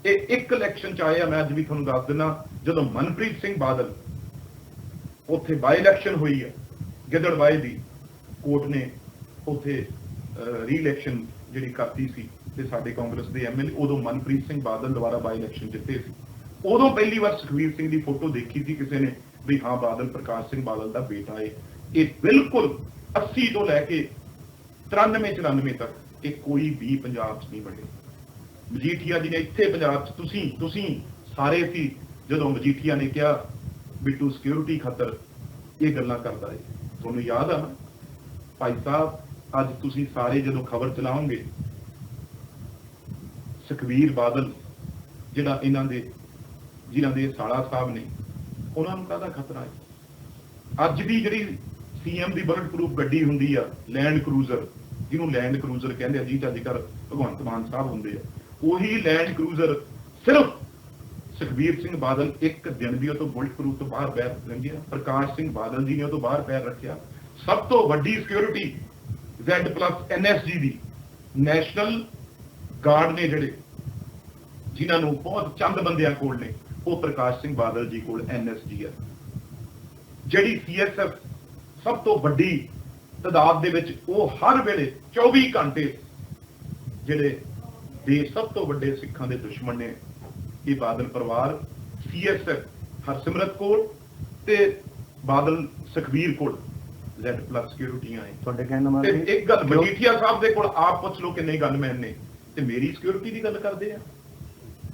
ਇਹ ਇੱਕ ਇਲੈਕਸ਼ਨ 'ਚ ਆਏ ਆ। ਮੈਂ ਅੱਜ ਵੀ ਤੁਹਾਨੂੰ ਦੱਸ ਦਿੰਦਾ, ਜਦੋਂ ਮਨਪ੍ਰੀਤ ਸਿੰਘ ਬਾਦਲ ਉੱਥੇ ਬਾਈ ਇਲੈਕਸ਼ਨ ਹੋਈ ਹੈ ਗਿੱਦੜਬਾਹੇ ਦੀ, ਕੋਰਟ ਨੇ ਉੱਥੇ ਰੀ ਇਲੈਕਸ਼ਨ ਜਿਹੜੀ ਕਰਤੀ ਸੀ ਤੇ ਸਾਡੇ ਕਾਂਗਰਸ ਦੇ ਐਮਐਲਏ, ਉਦੋਂ ਮਨਪ੍ਰੀਤ ਸਿੰਘ ਬਾਦਲ ਦੁਬਾਰਾ ਬਾਈ ਇਲੈਕਸ਼ਨ ਜਿੱਤੇ ਸੀ। ਉਦੋਂ ਪਹਿਲੀ ਵਾਰ ਸੁਖਬੀਰ ਸਿੰਘ ਦੀ ਫੋਟੋ ਦੇਖੀ ਸੀ ਕਿਸੇ ਨੇ ਵੀ ਹਾਂ ਬਾਦਲ ਪ੍ਰਕਾਸ਼ ਸਿੰਘ ਬਾਦਲ ਦਾ ਬੇਟਾ ਹੈ। ਇਹ ਬਿਲਕੁਲ 80 ਤੋਂ ਲੈ ਕੇ 93-94 ਤੱਕ ਇਹ ਕੋਈ ਵੀ ਪੰਜਾਬ 'ਚ ਨਹੀਂ ਬਣੇ। ਮਜੀਠੀਆ ਜੀ ਨੇ ਇੱਥੇ ਪੰਜਾਬ 'ਚ ਤੁਸੀਂ ਸਾਰੇ ਸੀ ਜਦੋਂ ਮਜੀਠੀਆ ਨੇ ਕਿਹਾ ਬਿੱਟੂ ਸਿਕਿਉਰਿਟੀ ਖਾਤਰ ਇਹ ਗੱਲਾਂ ਕਰਦਾ ਹੈ। ਤੁਹਾਨੂੰ ਯਾਦ ਆ ਨਾ ਭਾਈ ਸਾਹਿਬ, ਅੱਜ ਤੁਸੀਂ ਸਾਰੇ ਜਦੋਂ ਖਬਰ ਚਲਾਓਗੇ, ਸੁਖਬੀਰ ਬਾਦਲ ਜਿਹੜਾ ਜਿਨ੍ਹਾਂ ਦੇ ਸਾਲਾ ਸਾਹਿਬ ਨੇ, ਉਹਨਾਂ ਨੂੰ ਕਾਹਦਾ ਖਤਰਾ ਹੈ? ਅੱਜ ਦੀ ਜਿਹੜੀ ਸੀਐਮ ਦੀ ਬੁਲਟ ਪ੍ਰੂਫ ਗੱਡੀ ਹੁੰਦੀ ਆ ਲੈਂਡ ਕਰੂਜ਼ਰ, ਜਿਹਨੂੰ ਲੈਂਡ ਕਰੂਜ਼ਰ ਕਹਿੰਦੇ ਆ, ਜੀ ਅੱਜ ਕੱਲ੍ਹ ਭਗਵੰਤ ਮਾਨ ਸਾਹਿਬ ਹੁੰਦੇ ਆ, ਉਹੀ ਲੈਂਡ ਕਰੂਜ਼ਰ ਸਿਰਫ ਸੁਖਬੀਰ ਸਿੰਘ ਬਾਦਲ ਇੱਕ ਦਿਨ ਵੀ ਉਹ ਤੋਂ ਬੁਲਟ ਪ੍ਰੂਫ ਤੋਂ ਬਾਹਰ ਪੈਰ ਰੱਖਿਆ। ਪ੍ਰਕਾਸ਼ ਸਿੰਘ ਬਾਦਲ ਜੀ ਨੇ ਉਹ ਤੋਂ ਬਾਹਰ ਪੈਰ ਰੱਖਿਆ। ਸਭ ਤੋਂ ਵੱਡੀ ਸਿਕਿਉਰਿਟੀ Z+ NSG ਦੀ, ਨੈਸ਼ਨਲ ਗਾਰਡ ਨੇ ਜਿਹੜੇ, ਜਿਨ੍ਹਾਂ ਨੂੰ ਬਹੁਤ ਚੰਦ ਬੰਦਿਆਂ ਕੋਲ ਨੇ, ਉਹ ਪ੍ਰਕਾਸ਼ ਸਿੰਘ ਬਾਦਲ ਜੀ ਕੋਲ NSG ਹੈ। ਜਿਹੜੀ CSF ਸਭ ਤੋਂ ਵੱਡੀ ਤਾਦਾਦ ਦੇ ਵਿੱਚ, ਉਹ ਹਰ ਵੇਲੇ 24 ਘੰਟੇ ਜਿਹੜੇ ਦੇ ਸਭ ਤੋਂ ਵੱਡੇ ਸਿੱਖਾਂ ਦੇ ਦੁਸ਼ਮਣ ਨੇ, ਇਹ ਬਾਦਲ ਪਰਿਵਾਰ, CSF ਹਰਸਿਮਰਤ ਕੋਲ ਤੇ ਬਾਦਲ ਸੁਖਬੀਰ ਕੋਲ Z+ ਸਿਕਿਉਰਿਟੀਆਂ ਹੈ। ਤੁਹਾਡੇ ਕਹਿਣ ਦਾ ਮਤਲਬ ਇੱਕ ਗੱਲ ਮਜੀਠੀਆ ਸਾਹਿਬ ਦੇ ਕੋਲ ਆਪ ਪੁੱਛ ਲਓ ਕਿੰਨੇ ਗਨਮੈਨ ਨੇ, ਤੇ ਮੇਰੀ ਸਿਕਿਉਰਿਟੀ ਦੀ ਗੱਲ ਕਰਦੇ ਆ,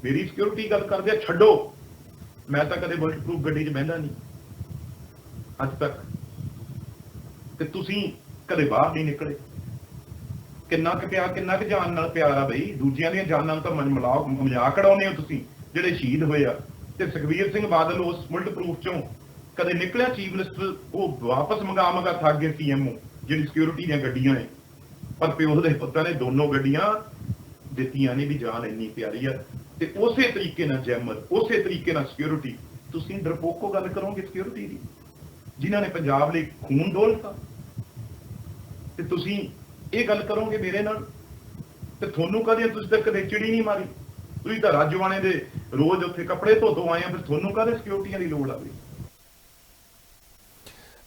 ਮੇਰੀ ਸਿਕਿਉਰਿਟੀ ਗੱਲ ਕਰਦੇ ਆ। ਛੱਡੋ, ਮੈਂ ਤਾਂ ਕਦੇ ਬੁਲਟ ਪ੍ਰੂਫ ਗੱਡੀ 'ਚ ਬਹਿੰਦਾ ਨਹੀਂ ਅੱਜ ਤੱਕ, ਤੇ ਤੁਸੀਂ ਕਦੇ ਬਾਹਰ ਨਹੀਂ ਨਿਕਲੇ। ਕਿੰਨਾ ਕੁ ਜਾਨ ਨਾਲ ਪਿਆਰ ਆ ਬਈ, ਦੂਜਿਆਂ ਦੀਆਂ ਜਾਨਾਂ ਨੂੰ ਤਾਂ ਮਜ਼ਾਕ ਉਡਾਉਂਦੇ ਹੋ ਤੁਸੀਂ ਜਿਹੜੇ ਸ਼ਹੀਦ ਹੋਏ ਆ। ਤੇ ਸੁਖਬੀਰ ਸਿੰਘ ਬਾਦਲ ਉਸ ਬੁਲਟ ਪ੍ਰੂਫ ਚੋਂ ਕਦੇ ਨਿਕਲਿਆ ਚੀਫ ਮਿਨਿਸਟਰ, ਉਹ ਵਾਪਸ ਮੰਗਾ ਥੱਕ ਗਏ CMO ਜਿਹੜੀ ਸਿਕਿਉਰਿਟੀ ਦੀਆਂ ਗੱਡੀਆਂ ਨੇ, ਪਰ ਪਿਓ ਦੇ ਪੁੱਤਾਂ ਨੇ ਦੋਨੋਂ ਗੱਡੀਆਂ ਦਿੱਤੀਆਂ ਨੇ ਵੀ ਜਾਨ ਇੰਨੀ ਪਿਆਰੀ ਆ। ਤੇ ਉਸੇ ਤਰੀਕੇ ਨਾਲ ਜੈਮਰ, ਉਸੇ ਤਰੀਕੇ ਨਾਲ ਸਿਕਿਉਰਿਟੀ। ਤੁਸੀਂ ਡਰਪੋਕੋ ਗੱਲ ਕਰੋਗੇ ਸਿਕਿਉਰਿਟੀ ਦੀ, ਜਿਨ੍ਹਾਂ ਨੇ ਪੰਜਾਬ ਲਈ ਖੂਨ ਡੋਲਤਾ, ਤੇ ਤੁਸੀਂ ਇਹ ਗੱਲ ਕਰੋਗੇ ਮੇਰੇ ਨਾਲ? ਤੇ ਤੁਹਾਨੂੰ ਤੁਸੀਂ ਤਾਂ ਕਦੇ ਚਿੜੀ ਨਹੀਂ ਮਾਰੀ। ਤੁਸੀਂ ਤਾਂ ਰਾਜਵਾਨੇ ਦੇ ਰੋਜ਼ ਉੱਥੇ ਕੱਪੜੇ ਧੋ ਆਏ ਆ, ਫਿਰ ਤੁਹਾਨੂੰ ਕਾਹਦੇ ਸਿਕਿਉਰਿਟੀਆਂ ਦੀ ਲੋੜ ਆਵੇ?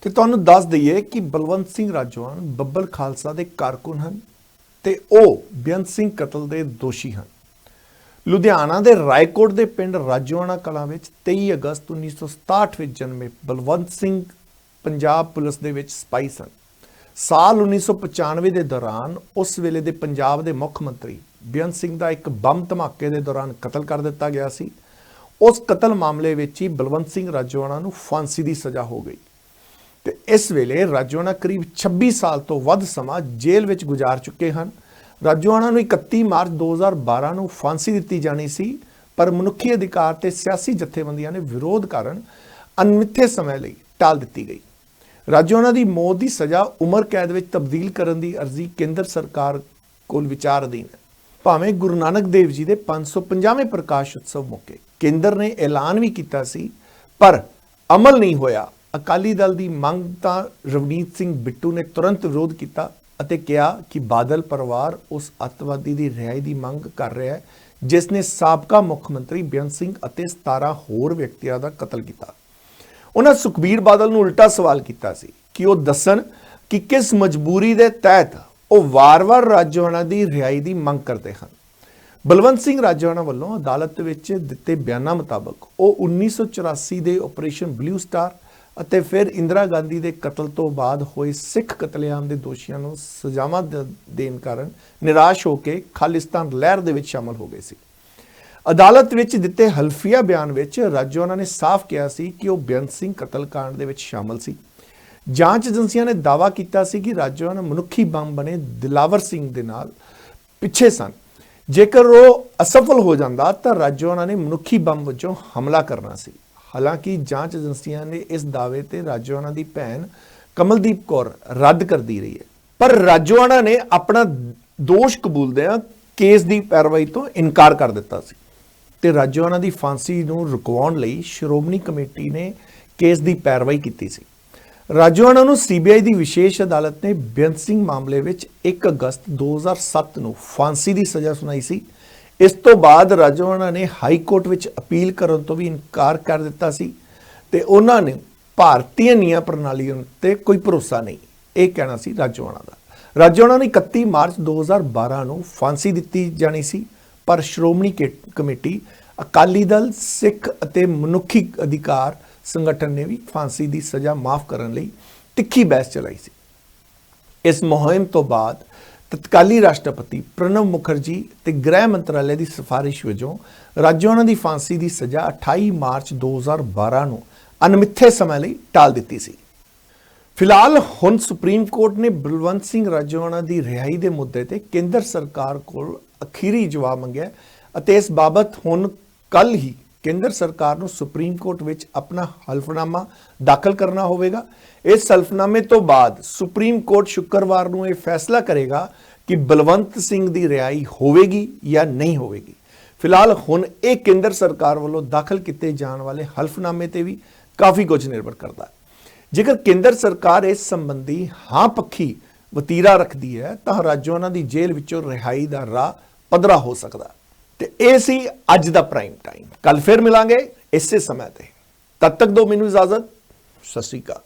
ਤੇ ਤੁਹਾਨੂੰ ਦੱਸ ਦਈਏ ਕਿ ਬਲਵੰਤ ਸਿੰਘ ਰਾਜੋਆਣ ਬੱਬਰ ਖਾਲਸਾ ਦੇ ਕਾਰਕੁਨ ਹਨ ਤੇ ਉਹ ਬੇਅੰਤ ਸਿੰਘ ਕਤਲ ਦੇ ਦੋਸ਼ੀ ਹਨ। ਲੁਧਿਆਣਾ ਦੇ ਰਾਏਕੋਟ ਦੇ ਪਿੰਡ ਰਾਜੋਆਣਾ ਕਲਾਂ ਵਿੱਚ 23 ਅਗਸਤ 1967 ਵਿੱਚ ਜਨਮੇ ਬਲਵੰਤ ਸਿੰਘ ਪੰਜਾਬ ਪੁਲਿਸ ਦੇ ਵਿੱਚ ਸਿਪਾਹੀ ਸਨ। ਸਾਲ 1995 ਦੇ ਦੌਰਾਨ ਉਸ ਵੇਲੇ ਦੇ ਪੰਜਾਬ ਦੇ ਮੁੱਖ ਮੰਤਰੀ ਬੇਅੰਤ ਸਿੰਘ ਦਾ ਇੱਕ ਬੰਬ ਧਮਾਕੇ ਦੇ ਦੌਰਾਨ ਕਤਲ ਕਰ ਦਿੱਤਾ ਗਿਆ ਸੀ। ਉਸ ਕਤਲ ਮਾਮਲੇ ਵਿੱਚ ਹੀ ਬਲਵੰਤ ਸਿੰਘ ਰਾਜੋਆਣਾ ਨੂੰ ਫਾਂਸੀ ਦੀ ਸਜ਼ਾ ਹੋ ਗਈ ਤੇ ਇਸ ਵੇਲੇ ਰਾਜੋਆਣਾ ਕਰੀਬ 26 ਸਾਲ ਤੋਂ ਵੱਧ ਸਮਾਂ ਜੇਲ੍ਹ ਵਿੱਚ ਗੁਜ਼ਾਰ ਚੁੱਕੇ ਹਨ। ਰਾਜੋਆਣਾ ਨੂੰ 31 ਮਾਰਚ 2012 ਨੂੰ ਫਾਂਸੀ ਦਿੱਤੀ ਜਾਣੀ ਸੀ, ਪਰ ਮਨੁੱਖੀ ਅਧਿਕਾਰ ਤੇ ਸਿਆਸੀ ਜਥੇਬੰਦੀਆਂ ਨੇ ਵਿਰੋਧ ਕਾਰਨ ਅਣਮਿੱਥੇ ਸਮੇਂ ਲਈ ਟਾਲ ਦਿੱਤੀ ਗਈ। ਰਾਜੋਆਣਾ ਦੀ ਮੌਤ ਦੀ ਸਜ਼ਾ ਉਮਰ ਕੈਦ ਵਿੱਚ ਤਬਦੀਲ ਕਰਨ ਦੀ ਅਰਜ਼ੀ ਕੇਂਦਰ ਸਰਕਾਰ ਕੋਲ ਵਿਚਾਰ ਅਧੀਨ ਹੈ। ਭਾਵੇਂ ਗੁਰੂ ਨਾਨਕ ਦੇਵ ਜੀ ਦੇ 550ਵੇਂ ਪ੍ਰਕਾਸ਼ ਉਤਸਵ ਮੌਕੇ ਕੇਂਦਰ ਨੇ ਐਲਾਨ ਵੀ ਕੀਤਾ ਸੀ, ਪਰ ਅਮਲ ਨਹੀਂ ਹੋਇਆ। ਅਕਾਲੀ ਦਲ ਦੀ ਮੰਗ ਤਾਂ ਰਵਨੀਤ ਸਿੰਘ ਬਿੱਟੂ ਨੇ ਤੁਰੰਤ ਵਿਰੋਧ ਕੀਤਾ ਅਤੇ ਕਿਹਾ ਕਿ ਬਾਦਲ ਪਰਿਵਾਰ ਉਸ ਅੱਤਵਾਦੀ ਦੀ ਰਿਹਾਈ ਦੀ ਮੰਗ ਕਰ ਰਿਹਾ ਹੈ ਜਿਸ ਨੇ ਸਾਬਕਾ ਮੁੱਖ ਮੰਤਰੀ ਬੇਅੰਤ ਸਿੰਘ ਅਤੇ 17 ਹੋਰ ਵਿਅਕਤੀਆਂ ਦਾ ਕਤਲ ਕੀਤਾ। ਉਹਨਾਂ ਸੁਖਬੀਰ ਬਾਦਲ ਨੂੰ ਉਲਟਾ ਸਵਾਲ ਕੀਤਾ ਸੀ ਕਿ ਉਹ ਦੱਸਣ ਕਿ ਕਿਸ ਮਜਬੂਰੀ ਦੇ ਤਹਿਤ ਉਹ ਵਾਰ-ਵਾਰ ਰਾਜੋਆਣਾ ਦੀ ਰਿਹਾਈ ਦੀ ਮੰਗ ਕਰਦੇ ਹਨ। ਬਲਵੰਤ ਸਿੰਘ ਰਾਜੋਆਣਾ ਵੱਲੋਂ ਅਦਾਲਤ ਵਿੱਚ ਦਿੱਤੇ ਬਿਆਨਾਂ ਮੁਤਾਬਕ ਉਹ 1984 ਦੇ ਆਪਰੇਸ਼ਨ ਬਲੂ ਸਟਾਰ ਅਤੇ ਫਿਰ ਇੰਦਰਾ ਗਾਂਧੀ ਦੇ ਕਤਲ ਤੋਂ ਬਾਅਦ ਹੋਏ ਸਿੱਖ ਕਤਲੇਆਮ ਦੇ ਦੋਸ਼ੀਆਂ ਨੂੰ ਸਜ਼ਾਵਾਂ ਦੇਣ ਕਾਰਨ ਨਿਰਾਸ਼ ਹੋ ਕੇ ਖਾਲਿਸਤਾਨ ਲਹਿਰ ਦੇ ਵਿੱਚ ਸ਼ਾਮਲ ਹੋ ਗਏ ਸੀ। ਅਦਾਲਤ ਵਿੱਚ ਦਿੱਤੇ ਹਲਫੀਆ ਬਿਆਨ ਵਿੱਚ ਰਾਜੋਆਣਾ ਨੇ ਸਾਫ਼ ਕਿਹਾ ਸੀ ਕਿ ਉਹ ਬੇਅੰਤ ਸਿੰਘ ਕਤਲकांड ਦੇ ਵਿੱਚ ਸ਼ਾਮਲ ਸੀ। ਜਾਂਚ ਏਜੰਸੀਆਂ ਨੇ ਦਾਅਵਾ ਕੀਤਾ ਸੀ ਕਿ ਰਾਜੋਆਣਾ ਮਨੁੱਖੀ ਬੰਬ ਬਣੇ ਦਿਲਾਵਰ ਸਿੰਘ ਦੇ ਨਾਲ ਪਿੱਛੇ ਸਨ। ਜੇਕਰ ਉਹ ਅਸਫਲ ਹੋ ਜਾਂਦਾ ਤਾਂ ਰਾਜੋਆਣਾ ਨੇ ਮਨੁੱਖੀ ਬੰਬ ਵਜੋਂ ਹਮਲਾ ਕਰਨਾ ਸੀ। ਹਾਲਾਂਕਿ ਜਾਂਚ ਏਜੰਸੀਆਂ ਨੇ ਇਸ ਦਾਅਵੇ ਤੇ ਰਾਜੋਆਣਾ ਦੀ ਭੈਣ ਕਮਲਦੀਪ ਕੌਰ ਰੱਦ ਕਰਦੀ ਰਹੀ ਹੈ, ਪਰ ਰਾਜੋਆਣਾ ਨੇ ਆਪਣਾ ਦੋਸ਼ ਕਬੂਲਦਿਆਂ ਕੇਸ ਦੀ ਪੈਰਵਾਈ ਤੋਂ ਇਨਕਾਰ ਕਰ ਦਿੱਤਾ ਸੀ ਤੇ ਰਾਜੋਆਣਾ ਦੀ ਫਾਂਸੀ ਨੂੰ ਰੁਕਵਾਉਣ ਲਈ ਸ਼੍ਰੋਮਣੀ ਕਮੇਟੀ ਨੇ ਕੇਸ ਦੀ ਪੈਰਵਾਈ ਕੀਤੀ ਸੀ। ਰਾਜੋਆਣਾ ਨੂੰ ਸੀਬੀਆਈ ਦੀ ਵਿਸ਼ੇਸ਼ ਅਦਾਲਤ ਨੇ ਬੇਅੰਤ ਸਿੰਘ ਮਾਮਲੇ ਵਿੱਚ 1 ਅਗਸਤ 2007 ਨੂੰ ਫਾਂਸੀ ਦੀ ਸਜ਼ਾ ਸੁਣਾਈ ਸੀ। ਇਸ ਤੋਂ ਬਾਅਦ ਰਾਜੋਆਣਾ ਨੇ ਹਾਈ ਕੋਰਟ ਵਿੱਚ ਅਪੀਲ ਕਰਨ ਤੋਂ ਵੀ ਇਨਕਾਰ ਕਰ ਦਿੱਤਾ ਸੀ ਤੇ ਉਹਨਾਂ ਨੇ ਭਾਰਤੀ ਨਿਆਂ ਪ੍ਰਣਾਲੀ ਉੱਤੇ ਕੋਈ ਭਰੋਸਾ ਨਹੀਂ, ਇਹ ਕਹਿਣਾ ਸੀ ਰਾਜੋਆਣਾ ਦਾ। ਰਾਜੋਆਣਾ ਨੂੰ 31 ਮਾਰਚ 2012 ਨੂੰ ਫਾਂਸੀ ਦਿੱਤੀ ਜਾਣੀ ਸੀ, ਪਰ ਸ਼੍ਰੋਮਣੀ ਕਮੇਟੀ, ਅਕਾਲੀ ਦਲ, ਸਿੱਖ ਅਤੇ ਮਨੁੱਖੀ ਅਧਿਕਾਰ ਸੰਗਠਨ ਨੇ ਵੀ ਫਾਂਸੀ ਦੀ ਸਜ਼ਾ ਮਾਫ ਕਰਨ ਲਈ ਤਿੱਖੀ ਬਹਿਸ ਚਲਾਈ ਸੀ। ਇਸ ਮੁਹਿੰਮ ਤੋਂ ਬਾਅਦ ਤਤਕਾਲੀ ਰਾਸ਼ਟਰਪਤੀ ਪ੍ਰਣਬ ਮੁਖਰਜੀ ਤੇ ਗ੍ਰਹਿ ਮੰਤਰਾਲੇ ਦੀ ਸਿਫਾਰਿਸ਼ ਵਜੋਂ ਰਾਜੋਆਣਾ ਦੀ ਫਾਂਸੀ ਦੀ ਸਜ਼ਾ 28 ਮਾਰਚ 2012 ਨੂੰ ਅਣਮਿੱਥੇ ਸਮੇਂ ਲਈ ਟਾਲ ਦਿੱਤੀ ਸੀ। ਫਿਲਹਾਲ ਹੁਣ ਸੁਪਰੀਮ ਕੋਰਟ ਨੇ ਬਲਵੰਤ ਸਿੰਘ ਰਾਜੋਆਣਾ ਦੀ ਰਿਹਾਈ ਦੇ ਮੁੱਦੇ ਤੇ ਕੇਂਦਰ ਸਰਕਾਰ ਕੋਲ ਅਖੀਰੀ ਜਵਾਬ ਮੰਗਿਆ ਅਤੇ ਇਸ ਬਾਬਤ ਹੁਣ ਕੱਲ ਹੀ ਕੇਂਦਰ ਸਰਕਾਰ ਨੂੰ ਸੁਪਰੀਮ ਕੋਰਟ ਵਿੱਚ ਆਪਣਾ ਹਲਫਨਾਮਾ ਦਾਖਲ ਕਰਨਾ ਹੋਵੇਗਾ। ਇਸ ਹਲਫਨਾਮੇ ਤੋਂ ਬਾਅਦ ਸੁਪਰੀਮ ਕੋਰਟ ਸ਼ੁੱਕਰਵਾਰ ਨੂੰ ਇਹ ਫੈਸਲਾ ਕਰੇਗਾ ਕਿ ਬਲਵੰਤ ਸਿੰਘ ਦੀ ਰਿਹਾਈ ਹੋਵੇਗੀ ਜਾਂ ਨਹੀਂ ਹੋਵੇਗੀ। ਫਿਲਹਾਲ ਹੁਣ ਇਹ ਕੇਂਦਰ ਸਰਕਾਰ ਵੱਲੋਂ ਦਾਖਲ ਕੀਤੇ ਜਾਣ ਵਾਲੇ ਹਲਫਨਾਮੇ ਤੇ ਵੀ ਕਾਫੀ ਕੁਝ ਨਿਰਭਰ ਕਰਦਾ ਹੈ। ਜੇਕਰ ਕੇਂਦਰ ਸਰਕਾਰ ਇਸ ਸੰਬੰਧੀ ਹਾਂ ਪੱਖੀ ਵਤੀਰਾ ਰੱਖਦੀ ਹੈ ਤਾਂ ਰਾਜੋਆਣਾ ਦੀ ਜੇਲ੍ਹ ਵਿੱਚੋਂ ਰਿਹਾਈ ਦਾ ਰਾਹ ਪੱਧਰਾ ਹੋ ਸਕਦਾ। ਤੇ ਇਹ ਸੀ ਅੱਜ ਦਾ ਪ੍ਰਾਈਮ ਟਾਈਮ। ਕੱਲ ਫਿਰ ਮਿਲਾਂਗੇ ਇਸੇ ਸਮੇਂ ਤੇ। ਤਦ ਤੱਕ ਦਿਓ ਮੈਨੂੰ ਇਜਾਜ਼ਤ। ਸਤਿ ਸ਼੍ਰੀ ਅਕਾਲ।